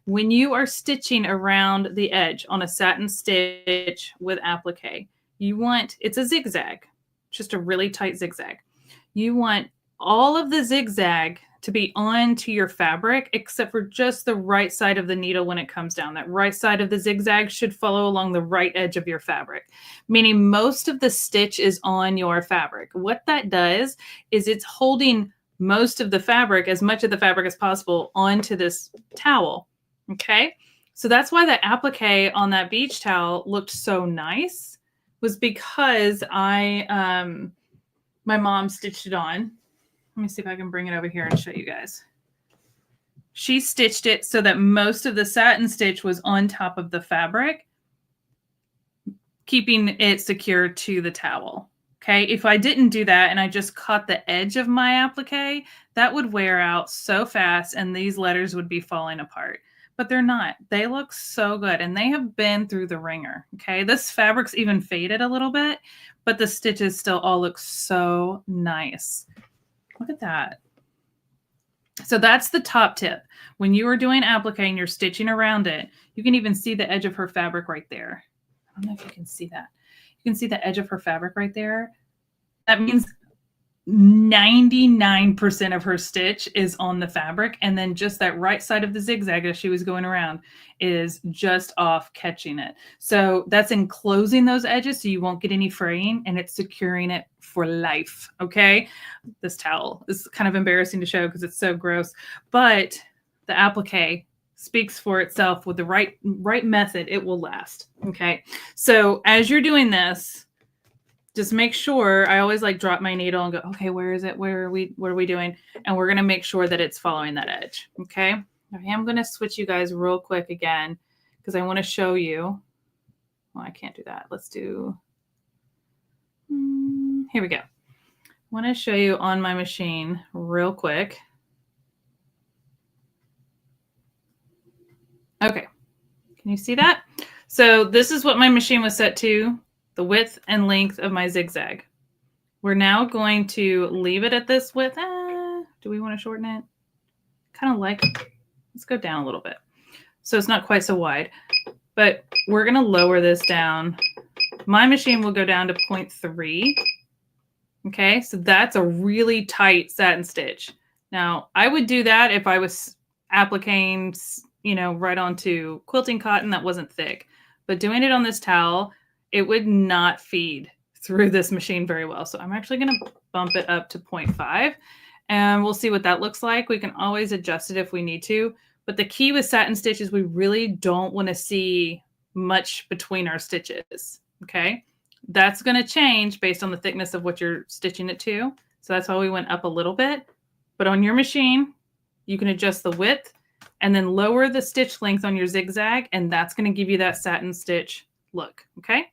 When you are stitching around the edge on a satin stitch with applique, it's a zigzag, just a really tight zigzag. You want all of the zigzag to be onto your fabric, except for just the right side of the needle when it comes down. That right side of the zigzag should follow along the right edge of your fabric, meaning most of the stitch is on your fabric. What that does is it's holding most of the fabric, as much of the fabric as possible, onto this towel. Okay, so that's why the applique on that beach towel looked so nice, was because my mom stitched it on. Let me see if I can bring it over here and show you guys. She stitched it so that most of the satin stitch was on top of the fabric, keeping it secure to the towel. Okay, if I didn't do that and I just caught the edge of my applique, that would wear out so fast and these letters would be falling apart. But they're not. They look so good and they have been through the ringer. Okay, this fabric's even faded a little bit, but the stitches still all look so nice. Look at that. So that's the top tip. When you are doing applique and you're stitching around it, you can even see the edge of her fabric right there. I don't know if you can see that. You can see the edge of her fabric right there. That means 99% of her stitch is on the fabric, and then just that right side of the zigzag as she was going around is just off catching it. So that's enclosing those edges so you won't get any fraying, and it's securing it for life. Okay, this towel is kind of embarrassing to show because it's so gross, but the applique speaks for itself. With the right method, it will last. Okay, so as you're doing this, just make sure, I always like drop my needle and go, okay, where is it? What are we doing? And we're going to make sure that it's following that edge. Okay. I am going to switch you guys real quick again, because I want to show you. Well, I can't do that. Let's do, here we go. I want to show you on my machine real quick. Okay. Can you see that? So this is what my machine was set to. The width and length of my zigzag. We're now going to leave it at this width. Do we want to shorten it? Kind of like, let's go down a little bit. So it's not quite so wide, but we're going to lower this down. My machine will go down to 0.3. Okay, so that's a really tight satin stitch. Now, I would do that if I was appliquing, right onto quilting cotton that wasn't thick. But doing it on this towel, it would not feed through this machine very well. So I'm actually going to bump it up to 0.5, and we'll see what that looks like. We can always adjust it if we need to. But the key with satin stitch is we really don't want to see much between our stitches. Okay. That's going to change based on the thickness of what you're stitching it to. So that's why we went up a little bit. But on your machine, you can adjust the width and then lower the stitch length on your zigzag, and that's going to give you that satin stitch look. Okay.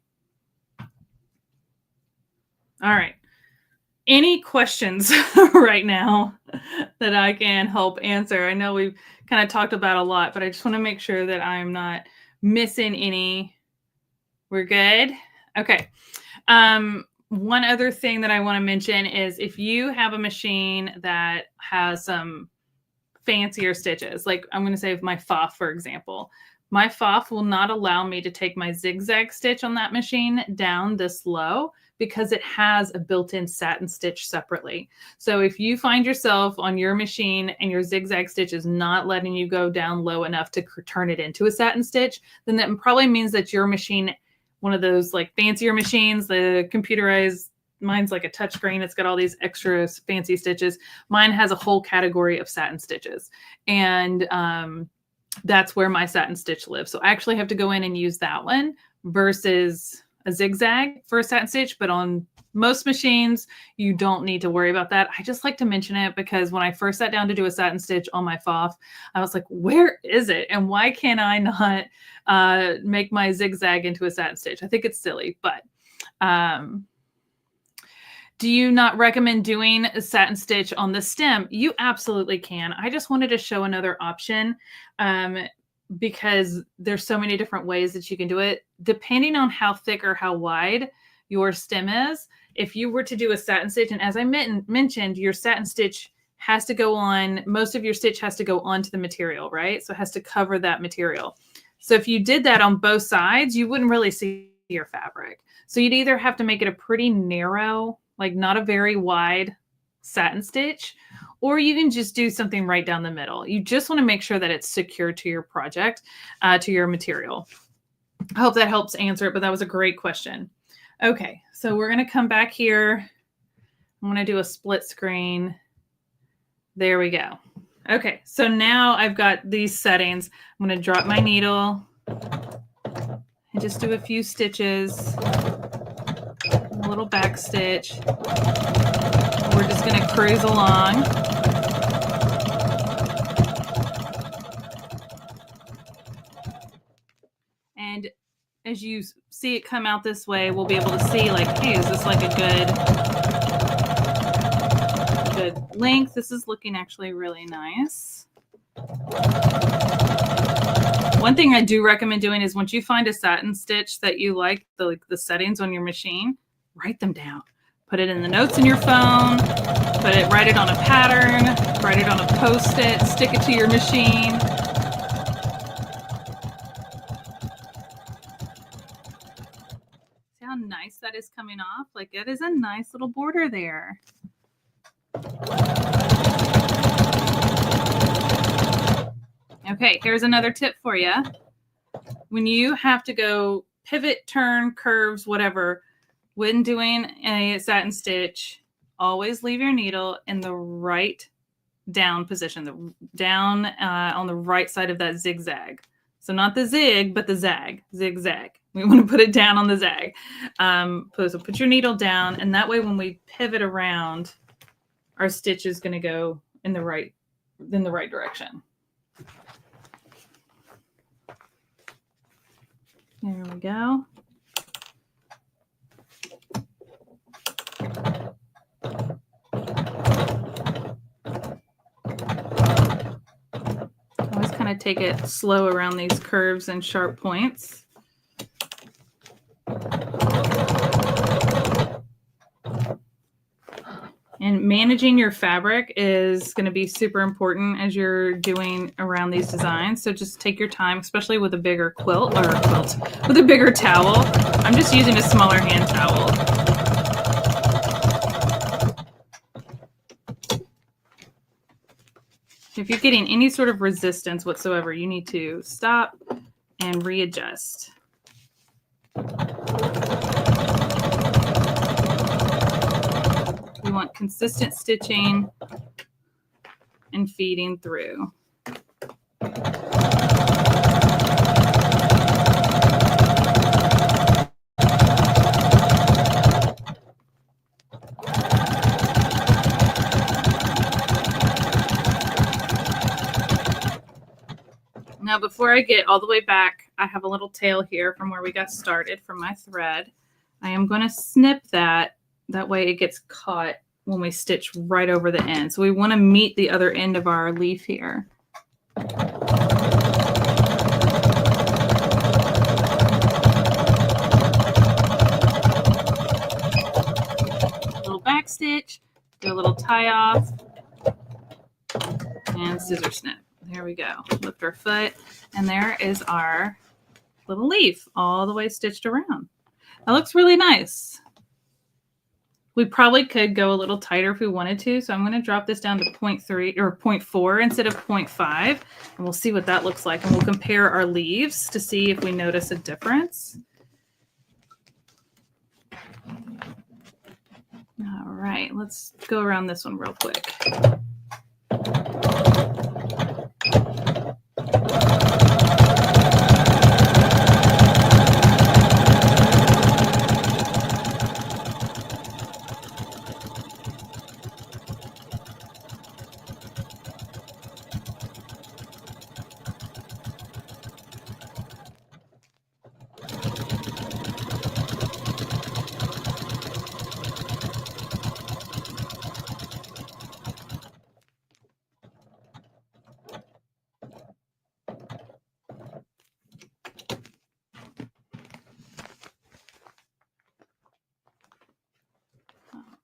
All right. Any questions right now that I can help answer? I know we've kind of talked about a lot, but I just want to make sure that I'm not missing any. We're good? Okay. One other thing that I want to mention is if you have a machine that has some fancier stitches, like I'm going to say with my FOF, for example, my FOF will not allow me to take my zigzag stitch on that machine down this low because it has a built-in satin stitch separately. So if you find yourself on your machine and your zigzag stitch is not letting you go down low enough to turn it into a satin stitch, then that probably means that your machine, one of those like fancier machines, the computerized, mine's like a touchscreen. It's got all these extra fancy stitches. Mine has a whole category of satin stitches. And that's where my satin stitch lives. So I actually have to go in and use that one versus a zigzag for a satin stitch. But on most machines, you don't need to worry about that. I just like to mention it because when I first sat down to do a satin stitch on my FOF, I was like, where is it? And why can I not make my zigzag into a satin stitch? I think it's silly, but do you not recommend doing a satin stitch on the stem? You absolutely can. I just wanted to show another option because there's so many different ways that you can do it. Depending on how thick or how wide your stem is, if you were to do a satin stitch, and as I mentioned, your satin stitch has to go on, most of your stitch has to go onto the material, right? So it has to cover that material. So if you did that on both sides, you wouldn't really see your fabric. So you'd either have to make it a pretty narrow, like not a very wide satin stitch, or you can just do something right down the middle. You just want to make sure that it's secure to your project, to your material. I hope that helps answer it, but that was a great question. Okay, so we're going to come back here. I'm going to do a split screen. There we go. Okay, so now I've got these settings. I'm going to drop my needle and just do a few stitches, a little back stitch. We're just going to cruise along. And as you see it come out this way, we'll be able to see like, hey, is this like a good length? This is looking actually really nice. One thing I do recommend doing is once you find a satin stitch that you like, the settings on your machine, write them down. Put it in the notes in your phone, write it on a pattern, Write it on a Post-it, stick it to your machine. See how nice that is coming off? Like, it is a nice little border there. Okay, here's another tip for you. When you have to go pivot, turn, curves, whatever, when doing a satin stitch, always leave your needle in the right down position, the down on the right side of that zigzag. So not the zig, but the zag, zigzag. We want to put it down on the zag. So put your needle down, and that way when we pivot around, our stitch is going to go in the right direction. There we go. Always kind of take it slow around these curves and sharp points. And managing your fabric is going to be super important as you're doing around these designs. So just take your time, especially with a bigger quilt, with a bigger towel. I'm just using a smaller hand towel. If you're getting any sort of resistance whatsoever, you need to stop and readjust. We want consistent stitching and feeding through. Now, before I get all the way back, I have a little tail here from where we got started from my thread. I am going to snip that. That way it gets caught when we stitch right over the end. So we want to meet the other end of our leaf here. Little back stitch, do a little tie off, and scissor snip. There we go. Lift our foot, and there is our little leaf all the way stitched around. That looks really nice. We probably could go a little tighter if we wanted to, so I'm going to drop this down to 0.3 or 0.4 instead of 0.5, and we'll see what that looks like, and we'll compare our leaves to see if we notice a difference. All right, let's go around this one real quick.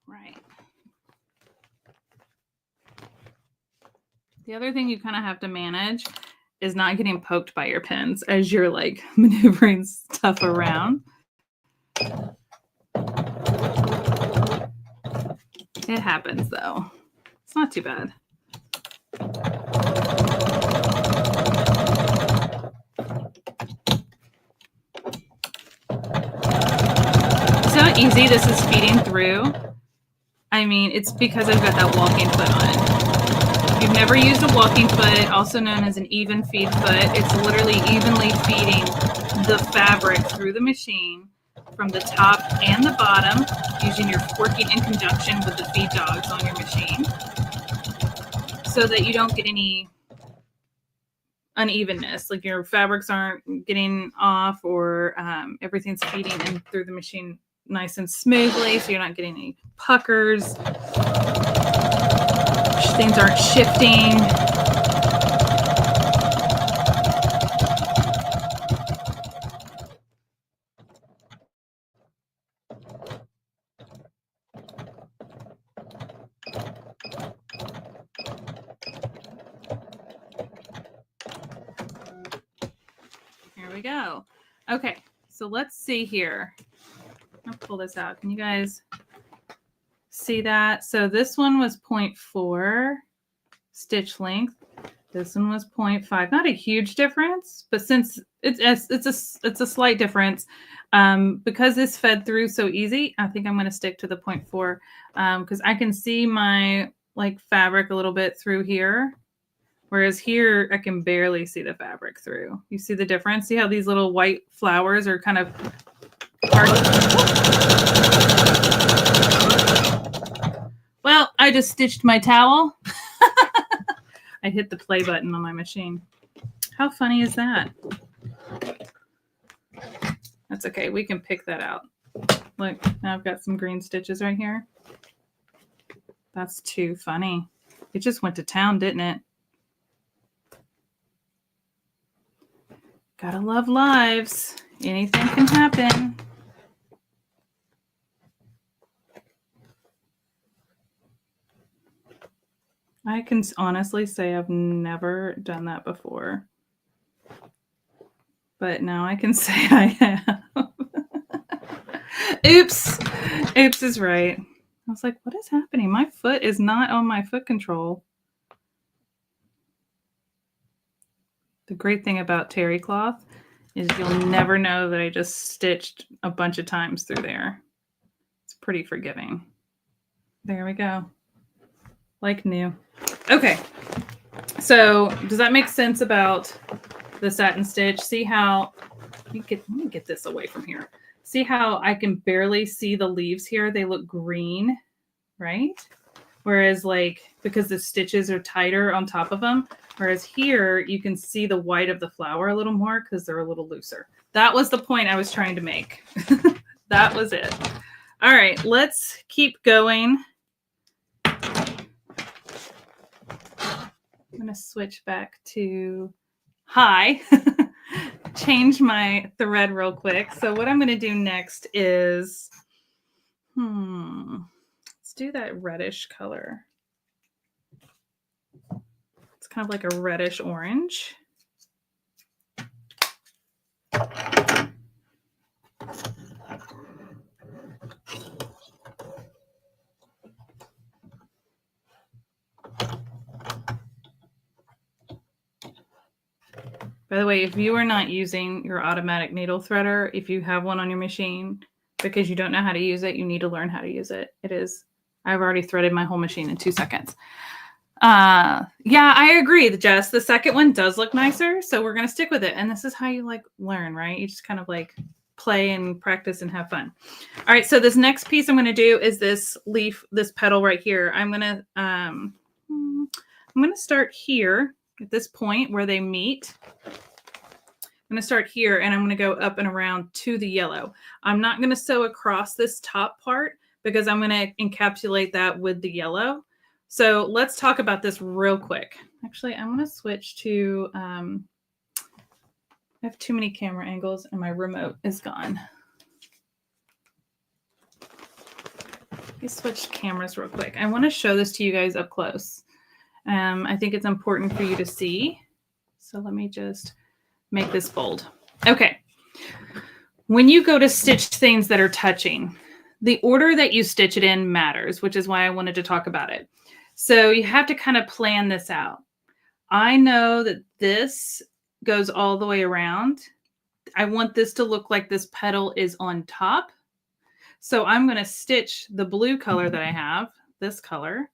Right. The other thing you kind of have to manage is not getting poked by your pins as you're like maneuvering stuff around. It happens though. It's not too bad. See how easy this is feeding through? I mean, it's because I've got that walking foot on it. If you've never used a walking foot, also known as an even feed foot, it's literally evenly feeding the fabric through the machine from the top and the bottom, using your working in conjunction with the feed dogs on your machine, so that you don't get any unevenness, like your fabrics aren't getting off, or everything's feeding in through the machine nice and smoothly, so you're not getting any puckers. Things aren't shifting. we go. Okay, so let's see here. I'll pull this out. Can you guys see that? So this one was 0.4 stitch length. This one was 0.5. Not a huge difference, but since it's a slight difference, because this fed through so easy, I think I'm going to stick to the 0.4 because I can see my like fabric a little bit through here. Whereas here, I can barely see the fabric through. You see the difference? See how these little white flowers are kind of hard? Well, I just stitched my towel. I hit the play button on my machine. How funny is that? That's okay. We can pick that out. Look, now I've got some green stitches right here. That's too funny. It just went to town, didn't it? Gotta love lives. Anything can happen. I can honestly say I've never done that before. But now I can say I have. Oops. Oops is right. I was like, what is happening? My foot is not on my foot control. The great thing about terry cloth is you'll never know that I just stitched a bunch of times through there. It's pretty forgiving. There we go. Like new. Okay. So does that make sense about the satin stitch? See how, let me get this away from here. See how I can barely see the leaves here? They look green, right? Whereas like, because the stitches are tighter on top of them, whereas here you can see the white of the flower a little more because they're a little looser. That was the point I was trying to make. That was it. All right, let's keep going. I'm going to switch back to high. Change my thread real quick. So what I'm going to do next is, let's do that reddish color. It's kind of like a reddish orange. By the way, if you are not using your automatic needle threader, if you have one on your machine, because you don't know how to use it, you need to learn how to use it. I've already threaded my whole machine in 2 seconds. Yeah, I agree, Jess. The second one does look nicer, so we're going to stick with it. And this is how you like learn, right? You just kind of like play and practice and have fun. All right, so this next piece I'm going to do is this leaf, this petal right here. I'm going to start here at this point where they meet. I'm going to start here and I'm going to go up and around to the yellow. I'm not going to sew across this top part because I'm going to encapsulate that with the yellow. So let's talk about this real quick. Actually, I'm going to switch to, I have too many camera angles and my remote is gone. Let me switch cameras real quick. I want to show this to you guys up close. I think it's important for you to see. So let me just make this bold. Okay. When you go to stitch things that are touching, the order that you stitch it in matters, which is why I wanted to talk about it. So you have to kind of plan this out. I know that this goes all the way around. I want this to look like this petal is on top. So I'm going to stitch the blue color that I have, this color.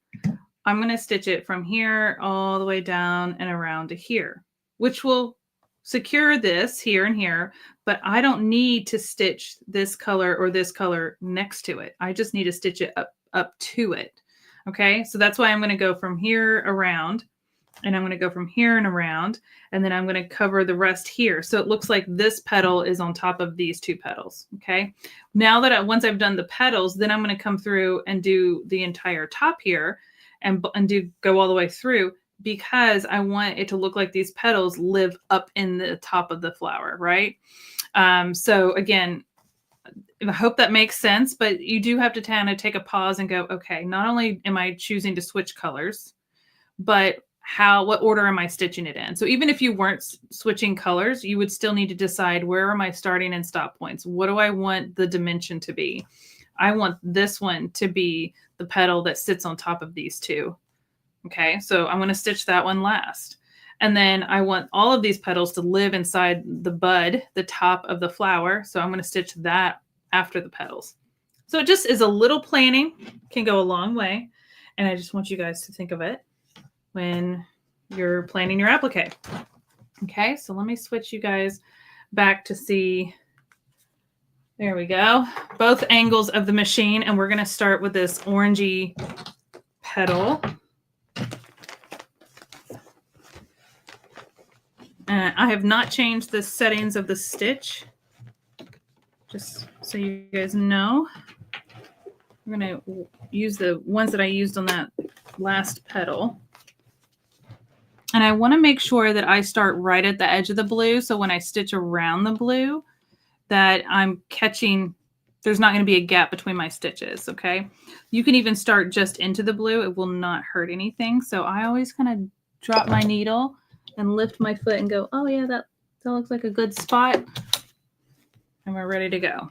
I'm going to stitch it from here all the way down and around to here, which will secure this here and here, but I don't need to stitch this color or this color next to it. I just need to stitch it up to it. Okay, so that's why I'm going to go from here around, and I'm going to go from here and around, and then I'm going to cover the rest here. So it looks like this petal is on top of these 2 petals. Okay, now that once I've done the petals, then I'm going to come through and do the entire top here and go all the way through, because I want it to look like these petals live up in the top of the flower, right? So again, I hope that makes sense, but you do have to kind of take a pause and go, okay, not only am I choosing to switch colors, but what order am I stitching it in? So even if you weren't switching colors, you would still need to decide, where am I starting and stop points? What do I want the dimension to be? I want this one to be the petal that sits on top of these two. Okay, so I'm going to stitch that one last. And then I want all of these petals to live inside the bud, the top of the flower. So I'm going to stitch that after the petals. So it just is a little planning, can go a long way. And I just want you guys to think of it when you're planning your applique. Okay, so let me switch you guys back to see. There we go. Both angles of the machine. And we're going to start with this orangey petal. I have not changed the settings of the stitch, just so you guys know. I'm going to use the ones that I used on that last petal. And I want to make sure that I start right at the edge of the blue. So when I stitch around the blue, that I'm catching, there's not going to be a gap between my stitches. Okay. You can even start just into the blue. It will not hurt anything. So I always kind of drop my needle and lift my foot and go, oh yeah, that looks like a good spot. And we're ready to go.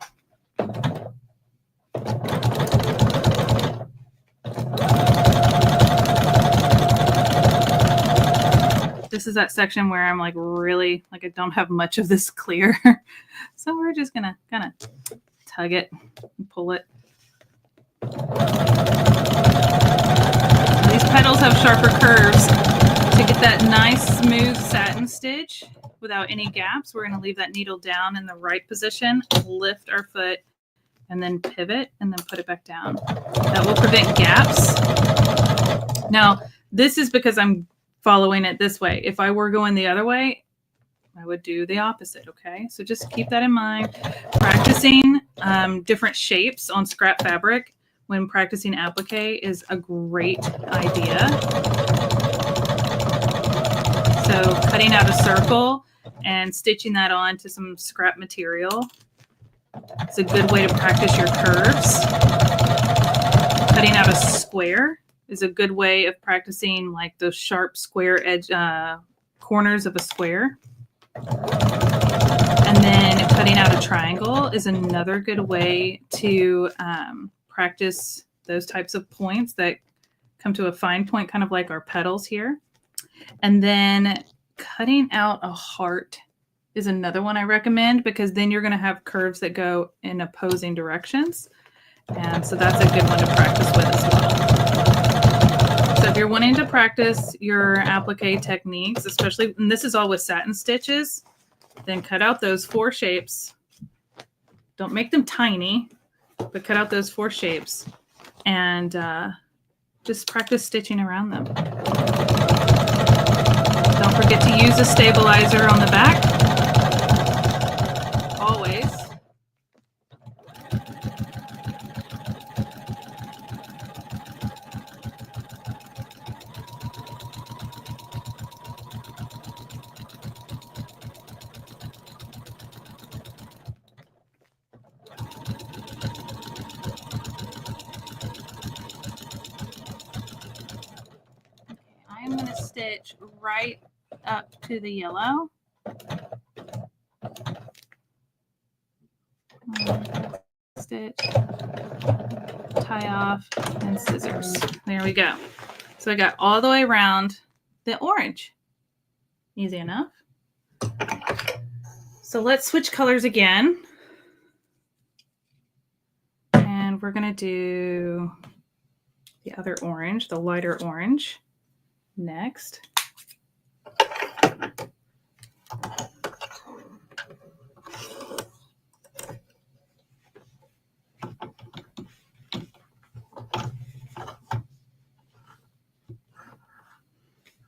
This is that section where I'm like really, like I don't have much of this clear. So we're just gonna kind of tug it and pull it. These petals have sharper curves. To get that nice smooth satin stitch without any gaps, we're going to leave that needle down in the right position, lift our foot, and then pivot, and then put it back down. That will prevent gaps. Now, this is because I'm following it this way. If I were going the other way, I would do the opposite, okay? So just keep that in mind. Practicing different shapes on scrap fabric when practicing applique is a great idea. So cutting out a circle and stitching that on to some scrap material. It's a good way to practice your curves. Cutting out a square is a good way of practicing like those sharp square edge corners of a square. And then cutting out a triangle is another good way to practice those types of points that come to a fine point, kind of like our petals here. And then cutting out a heart is another one I recommend, because then you're going to have curves that go in opposing directions. And so that's a good one to practice with as well. So if you're wanting to practice your applique techniques, especially, and this is all with satin stitches, then cut out those 4 shapes. Don't make them tiny, but cut out those 4 shapes and just practice stitching around them. Don't forget to use a stabilizer on the back. Always. I am going to stitch right up to the yellow. Stitch, tie off, and scissors. There we go. So I got all the way around the orange. Easy enough. So let's switch colors again. And we're going to do the other orange, the lighter orange, next.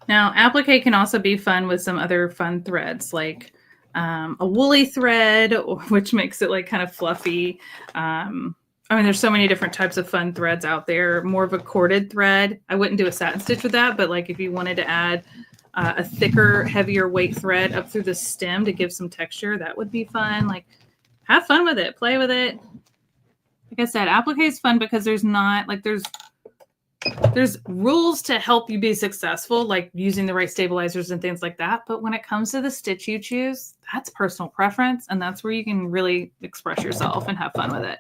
Now, applique can also be fun with some other fun threads, like a woolly thread, which makes it like kind of fluffy. I mean, there's so many different types of fun threads out there. More of a corded thread. I wouldn't do a satin stitch with that, but like if you wanted to add a thicker, heavier weight thread up through the stem to give some texture, that would be fun. Like, have fun with it. Play with it. Like I said, applique is fun because there's not, like, there's There's rules to help you be successful, like using the right stabilizers and things like that. But when it comes to the stitch you choose, that's personal preference. And that's where you can really express yourself and have fun with it.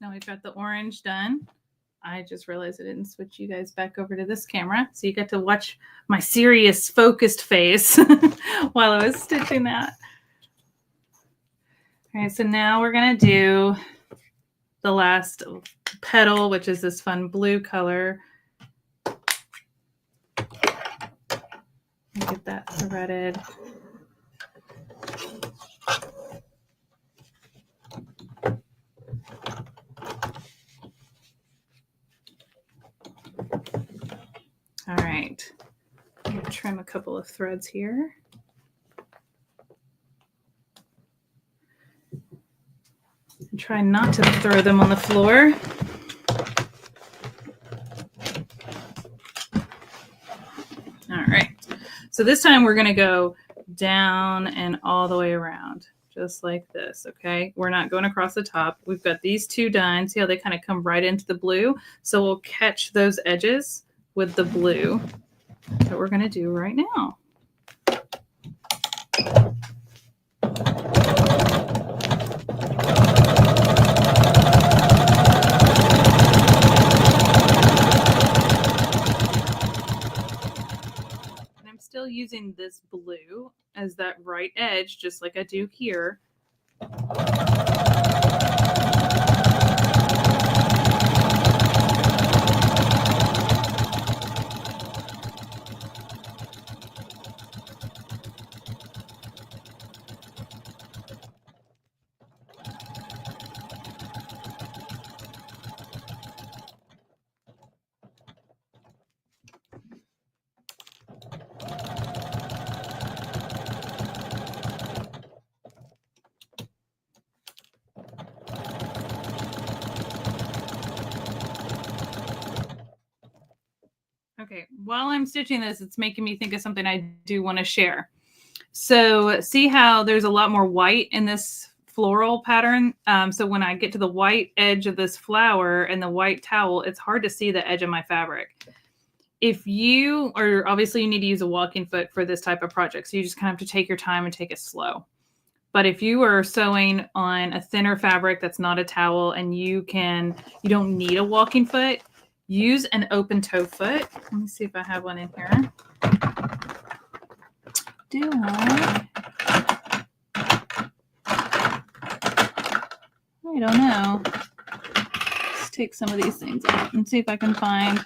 Now we've got the orange done. I just realized I didn't switch you guys back over to this camera. So you got to watch my serious focused face while I was stitching that. All right, so now we're going to do the last petal, which is this fun blue color. Get that threaded. All right, I'm going to trim a couple of threads here. And try not to throw them on the floor. All right, so this time we're going to go down and all the way around, just like this, okay? We're not going across the top. We've got these two done. See how they kind of come right into the blue? So we'll catch those edges with the blue that we're going to do right now. And I'm still using this blue as that right edge, just like I do here. Okay, while I'm stitching this, it's making me think of something I do want to share. So see how there's a lot more white in this floral pattern? So when I get to the white edge of this flower and the white towel, it's hard to see the edge of my fabric. If you are, obviously you need to use a walking foot for this type of project. So you just kind of have to take your time and take it slow. But if you are sewing on a thinner fabric that's not a towel and you don't need a walking foot, use an open toe foot. Let me see if I have one in here. Do I? I don't know. Let's take some of these things out and see if I can find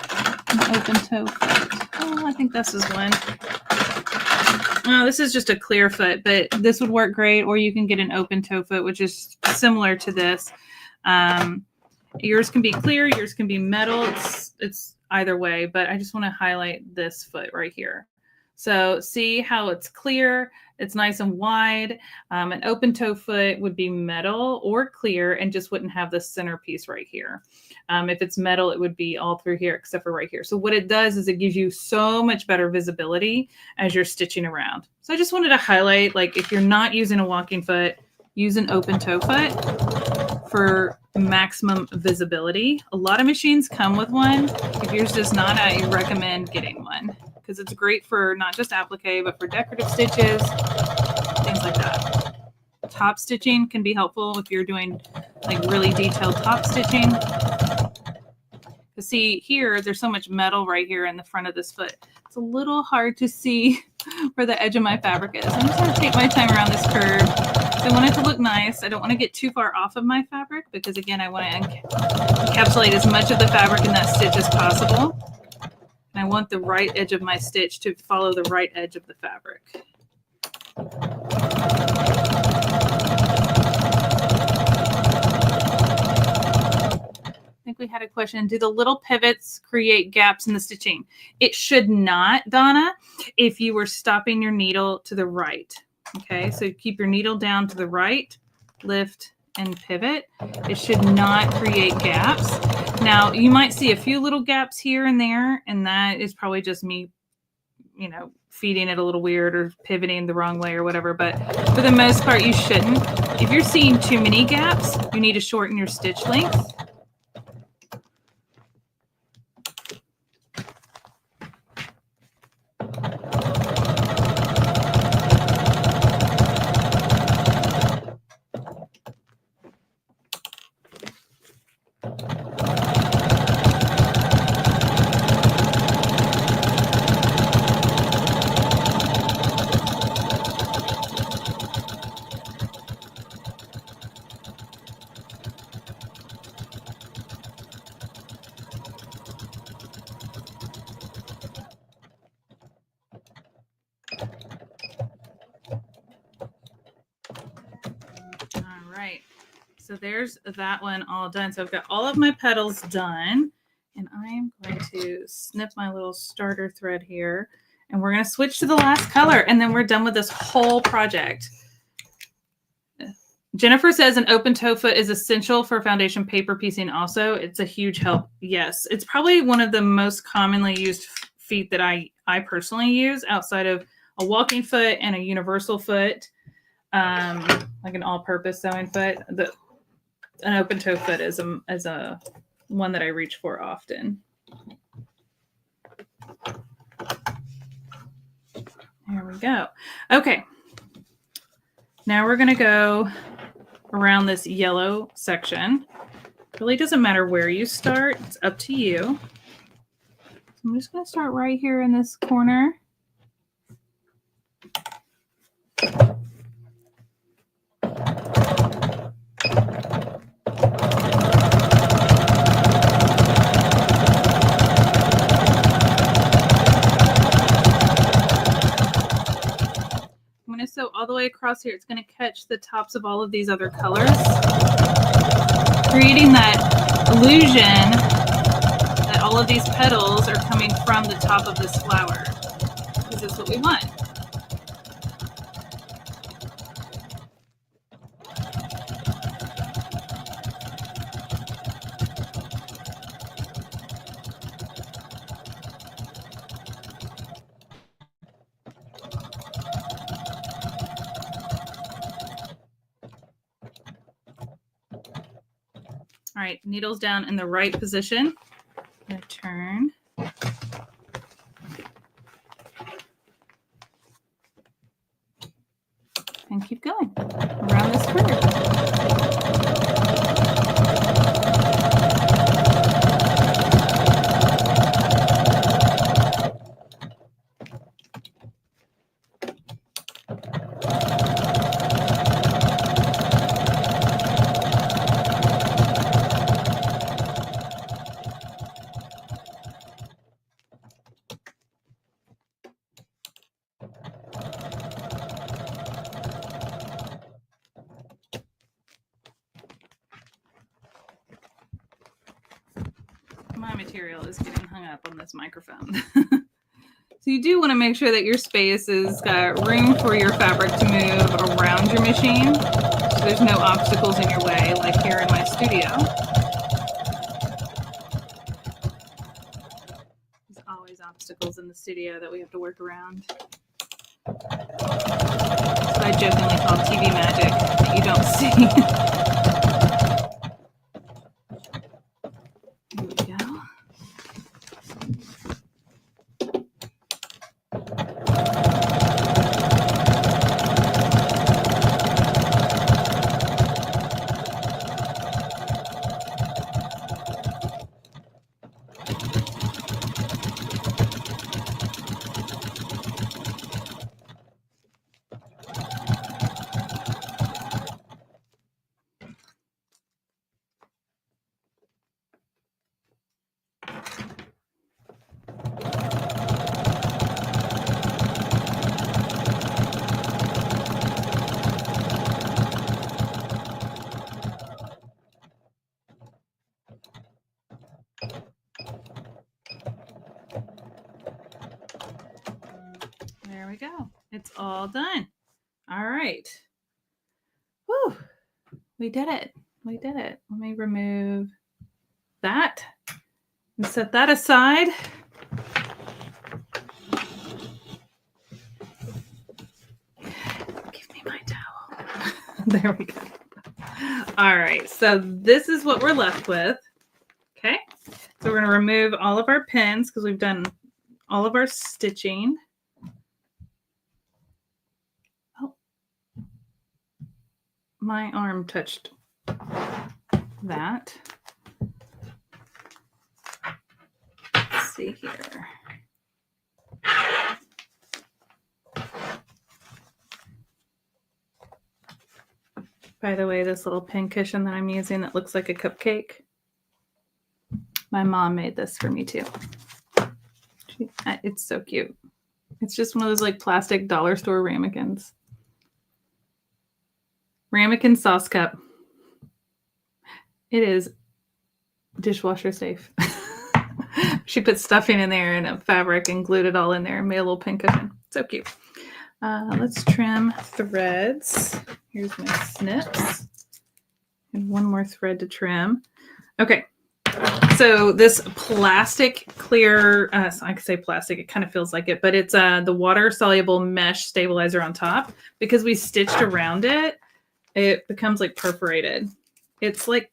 an open toe foot. Oh, I think this is one. Oh, this is just a clear foot, but this would work great. Or you can get an open toe foot, which is similar to this. Yours can be clear, yours can be metal. It's either way, but I just want to highlight this foot right here. So see how it's clear, it's nice and wide. An open toe foot would be metal or clear and just wouldn't have the centerpiece right here. If it's metal, it would be all through here except for right here. So what it does is it gives you so much better visibility as you're stitching around. So I just wanted to highlight, like, if you're not using a walking foot, use an open toe foot for maximum visibility. A lot of machines come with one. If yours does not, I recommend getting one because it's great for not just applique, but for decorative stitches, things like that. Top stitching can be helpful if you're doing like really detailed top stitching. See here, there's so much metal right here in the front of this foot. It's a little hard to see where the edge of my fabric is. I'm just going to take my time around this curve. So I want it to look nice. I don't want to get too far off of my fabric because, again, I want to encapsulate as much of the fabric in that stitch as possible. And I want the right edge of my stitch to follow the right edge of the fabric. I think we had a question. Do the little pivots create gaps in the stitching? It should not, Donna, if you were stopping your needle to the right. Okay, so keep your needle down to the right, lift and pivot. It should not create gaps. Now, you might see a few little gaps here and there, and that is probably just me, you know, feeding it a little weird or pivoting the wrong way or whatever. But for the most part, you shouldn't. If you're seeing too many gaps, you need to shorten your stitch length. So there's that one all done. So I've got all of my petals done, and I'm going to snip my little starter thread here, and we're going to switch to the last color, and then we're done with this whole project. Jennifer says an open toe foot is essential for foundation paper piecing also. It's a huge help. Yes, it's probably one of the most commonly used feet that I personally use outside of a walking foot and a universal foot, like an all-purpose sewing foot. An open toe foot is a one that I reach for often. There we go. Okay. Now we're going to go around this yellow section. It really doesn't matter where you start. It's up to you. I'm just going to start right here in this corner. So all the way across here, it's going to catch the tops of all of these other colors, creating that illusion that all of these petals are coming from the top of this flower, because that's what we want. All right, needles down in the right position. I'm going to turn. And keep going around this curve. My material is getting hung up on this microphone. So you do want to make sure that your space has got room for your fabric to move around your machine. So there's no obstacles in your way, like here in my studio. There's always obstacles in the studio that we have to work around. That's what I jokingly call TV magic that you don't see. Here we go. There we go. It's all done. All right. Whew. We did it. We did it. Let me remove that and set that aside. Give me my towel. There we go. All right. So this is what we're left with. Okay. So we're going to remove all of our pins because we've done all of our stitching. Oh, my arm touched that. Let's see here. By the way, this little pin cushion that I'm using that looks like a cupcake, my mom made this for me too. It's so cute. It's just one of those like plastic dollar store ramekins. Ramekin sauce cup. It is dishwasher safe. She put stuffing in there and a fabric and glued it all in there and made a little pin cushion. So cute. Let's trim threads. Here's my snips. And one more thread to trim. Okay. So this plastic clear, I could say plastic, it kind of feels like it, but it's the water soluble mesh stabilizer on top. Because we stitched around it, it becomes like perforated. It's like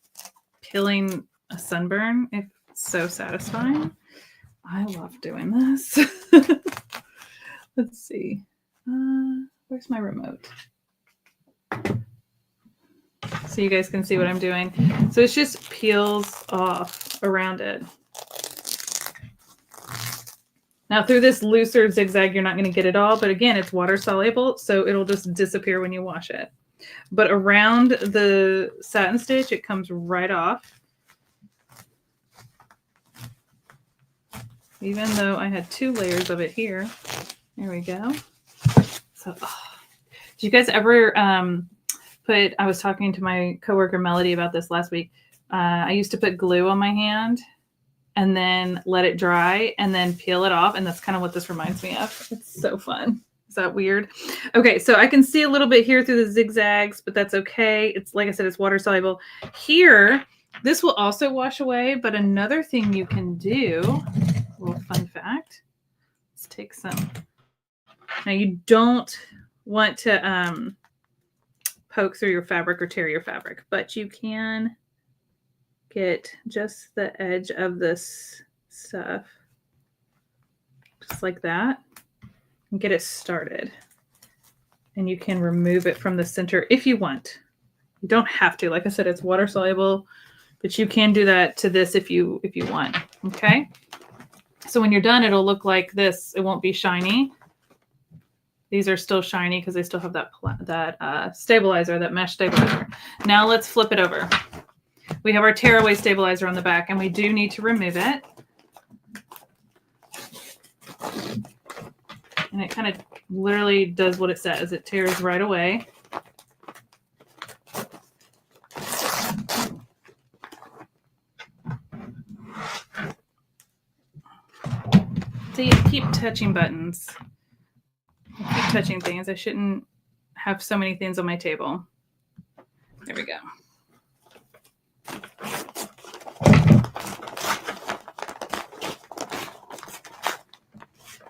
peeling a sunburn. It's so satisfying. I love doing this. Let's see. Where's my remote? So you guys can see what I'm doing. So it just peels off around it. Now through this looser zigzag, you're not going to get it all, but again, it's water soluble, so it'll just disappear when you wash it. But around the satin stitch, it comes right off. Even though I had 2 layers of it here. There we go. So, did you guys ever I was talking to my coworker Melody about this last week. I used to put glue on my hand and then let it dry and then peel it off. And that's kind of what this reminds me of. It's so fun. Is that weird? Okay, so I can see a little bit here through the zigzags, but that's okay. It's like I said, it's water soluble. Here, this will also wash away, but another thing you can do, a little fun fact, let's take some. Now you don't want to poke through your fabric or tear your fabric, but you can get just the edge of this stuff, just like that, and get it started. And you can remove it from the center if you want. You don't have to. Like I said, it's water soluble, but you can do that to this if you want. Okay. So when you're done, it'll look like this. It won't be shiny. These are still shiny because they still have that stabilizer, that mesh stabilizer. Now let's flip it over. We have our tearaway stabilizer on the back, and we do need to remove it. And it kind of literally does what it says. It tears right away. See, I keep touching buttons. I keep touching things. I shouldn't have so many things on my table. There we go.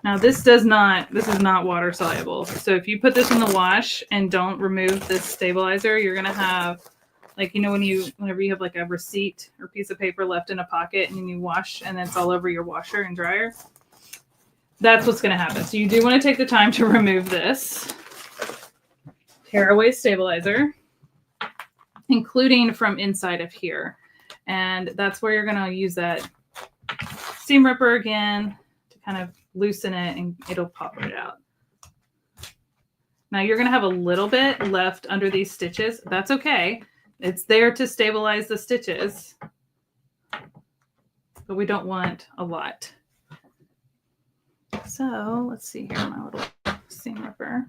Now this is not water soluble. So if you put this in the wash and don't remove this stabilizer, you're gonna have, like, you know, whenever you have like a receipt or piece of paper left in a pocket and you wash and it's all over your washer and dryer, that's what's gonna happen. So you do want to take the time to remove this tearaway stabilizer, including from inside of here. And that's where you're gonna use that seam ripper again to kind of loosen it, and it'll pop right out. Now you're going to have a little bit left under these stitches. That's okay. It's there to stabilize the stitches, but we don't want a lot. So let's see here, my little seam ripper.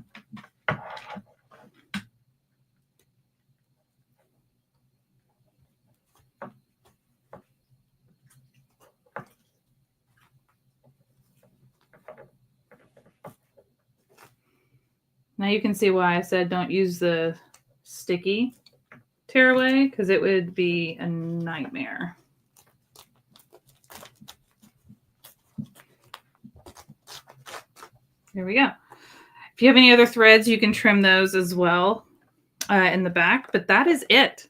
Now you can see why I said don't use the sticky tearaway, because it would be a nightmare. There we go. If you have any other threads, you can trim those as well in the back, but that is it.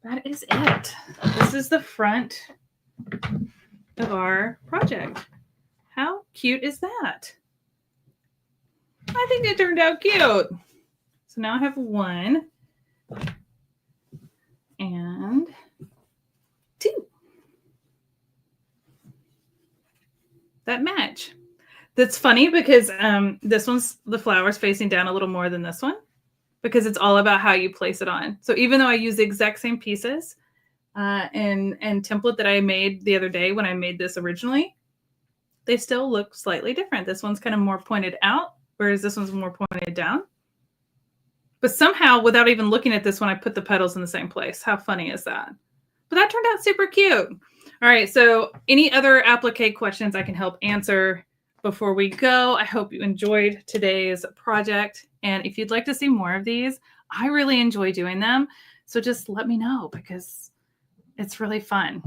That is it. This is the front of our project. How cute is that? I think it turned out cute. So now I have 1 and 2 that match. That's funny because this one's, the flower's facing down a little more than this one, because it's all about how you place it on. So even though I use the exact same pieces and template that I made the other day when I made this originally, they still look slightly different. This one's kind of more pointed out, whereas this one's more pointed down. But somehow, without even looking at this one, I put the petals in the same place. How funny is that? But that turned out super cute. All right, so any other applique questions I can help answer before we go? I hope you enjoyed today's project. And if you'd like to see more of these, I really enjoy doing them. So just let me know, because it's really fun.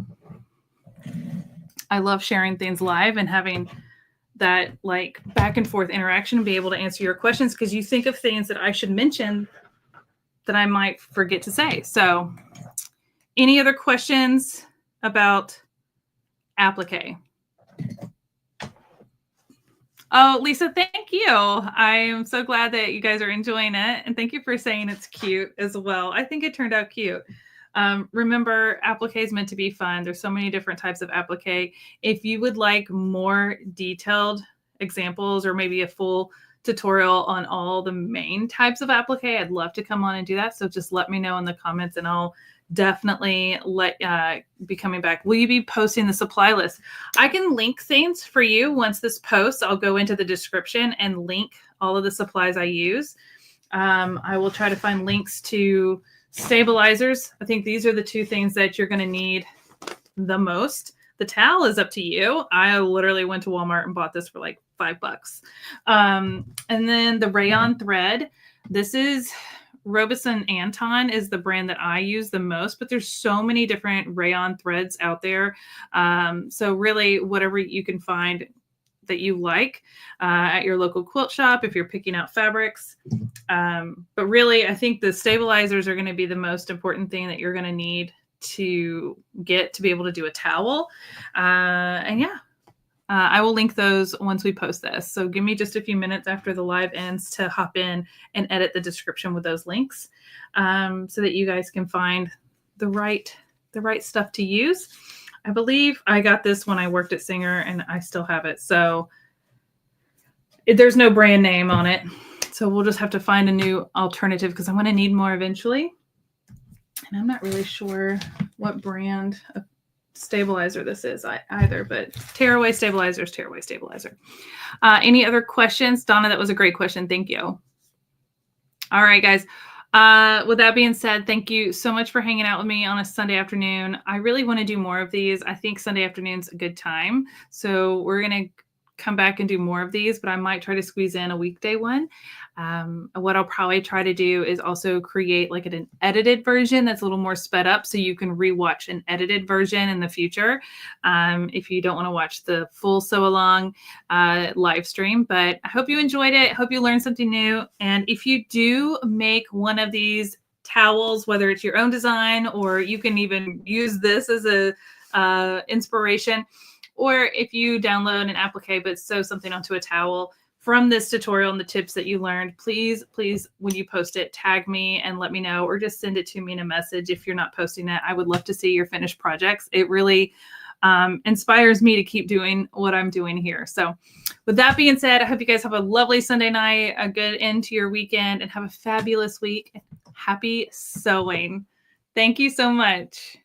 I love sharing things live and having that like back and forth interaction and be able to answer your questions, because you think of things that I should mention that I might forget to say. So any other questions about applique? Oh, Lisa, thank you. I am so glad that you guys are enjoying it. And thank you for saying it's cute as well. I think it turned out cute. Remember, applique is meant to be fun. There's so many different types of applique. If you would like more detailed examples or maybe a full tutorial on all the main types of applique, I'd love to come on and do that. So just let me know in the comments and I'll definitely be coming back. Will you be posting the supply list? I can link things for you once this posts. I'll go into the description and link all of the supplies I use. I will try to find links to stabilizers. I think these are the 2 things that you're going to need the most. The towel is up to you. I literally went to Walmart and bought this for like $5. And then the rayon thread. This is Robeson Anton is the brand that I use the most, but there's so many different rayon threads out there. So really whatever you can find that you like at your local quilt shop if you're picking out fabrics. But really, I think the stabilizers are going to be the most important thing that you're going to need to get to be able to do a towel. And yeah, I will link those once we post this. So give me just a few minutes after the live ends to hop in and edit the description with those links so that you guys can find the right stuff to use. I believe I got this when I worked at Singer and I still have it. So there's no brand name on it. So we'll just have to find a new alternative because I'm going to need more eventually. And I'm not really sure what brand of stabilizer this is either, but tearaway stabilizer is tearaway stabilizer. Any other questions? Donna, that was a great question. Thank you. All right, guys. With that being said, thank you so much for hanging out with me on a Sunday afternoon. I really want to do more of these. I think Sunday afternoon's a good time. So we're going to come back and do more of these, but I might try to squeeze in a weekday one. What I'll probably try to do is also create like an edited version that's a little more sped up so you can rewatch an edited version in the future if you don't want to watch the full sew along live stream. But I hope you enjoyed it. I hope you learned something new. And if you do make one of these towels, whether it's your own design or you can even use this as a inspiration, or if you download an applique but sew something onto a towel from this tutorial and the tips that you learned, please, when you post it, tag me and let me know, or just send it to me in a message if you're not posting it. I would love to see your finished projects. It really inspires me to keep doing what I'm doing here. So with that being said, I hope you guys have a lovely Sunday night, a good end to your weekend, and have a fabulous week. Happy sewing. Thank you so much.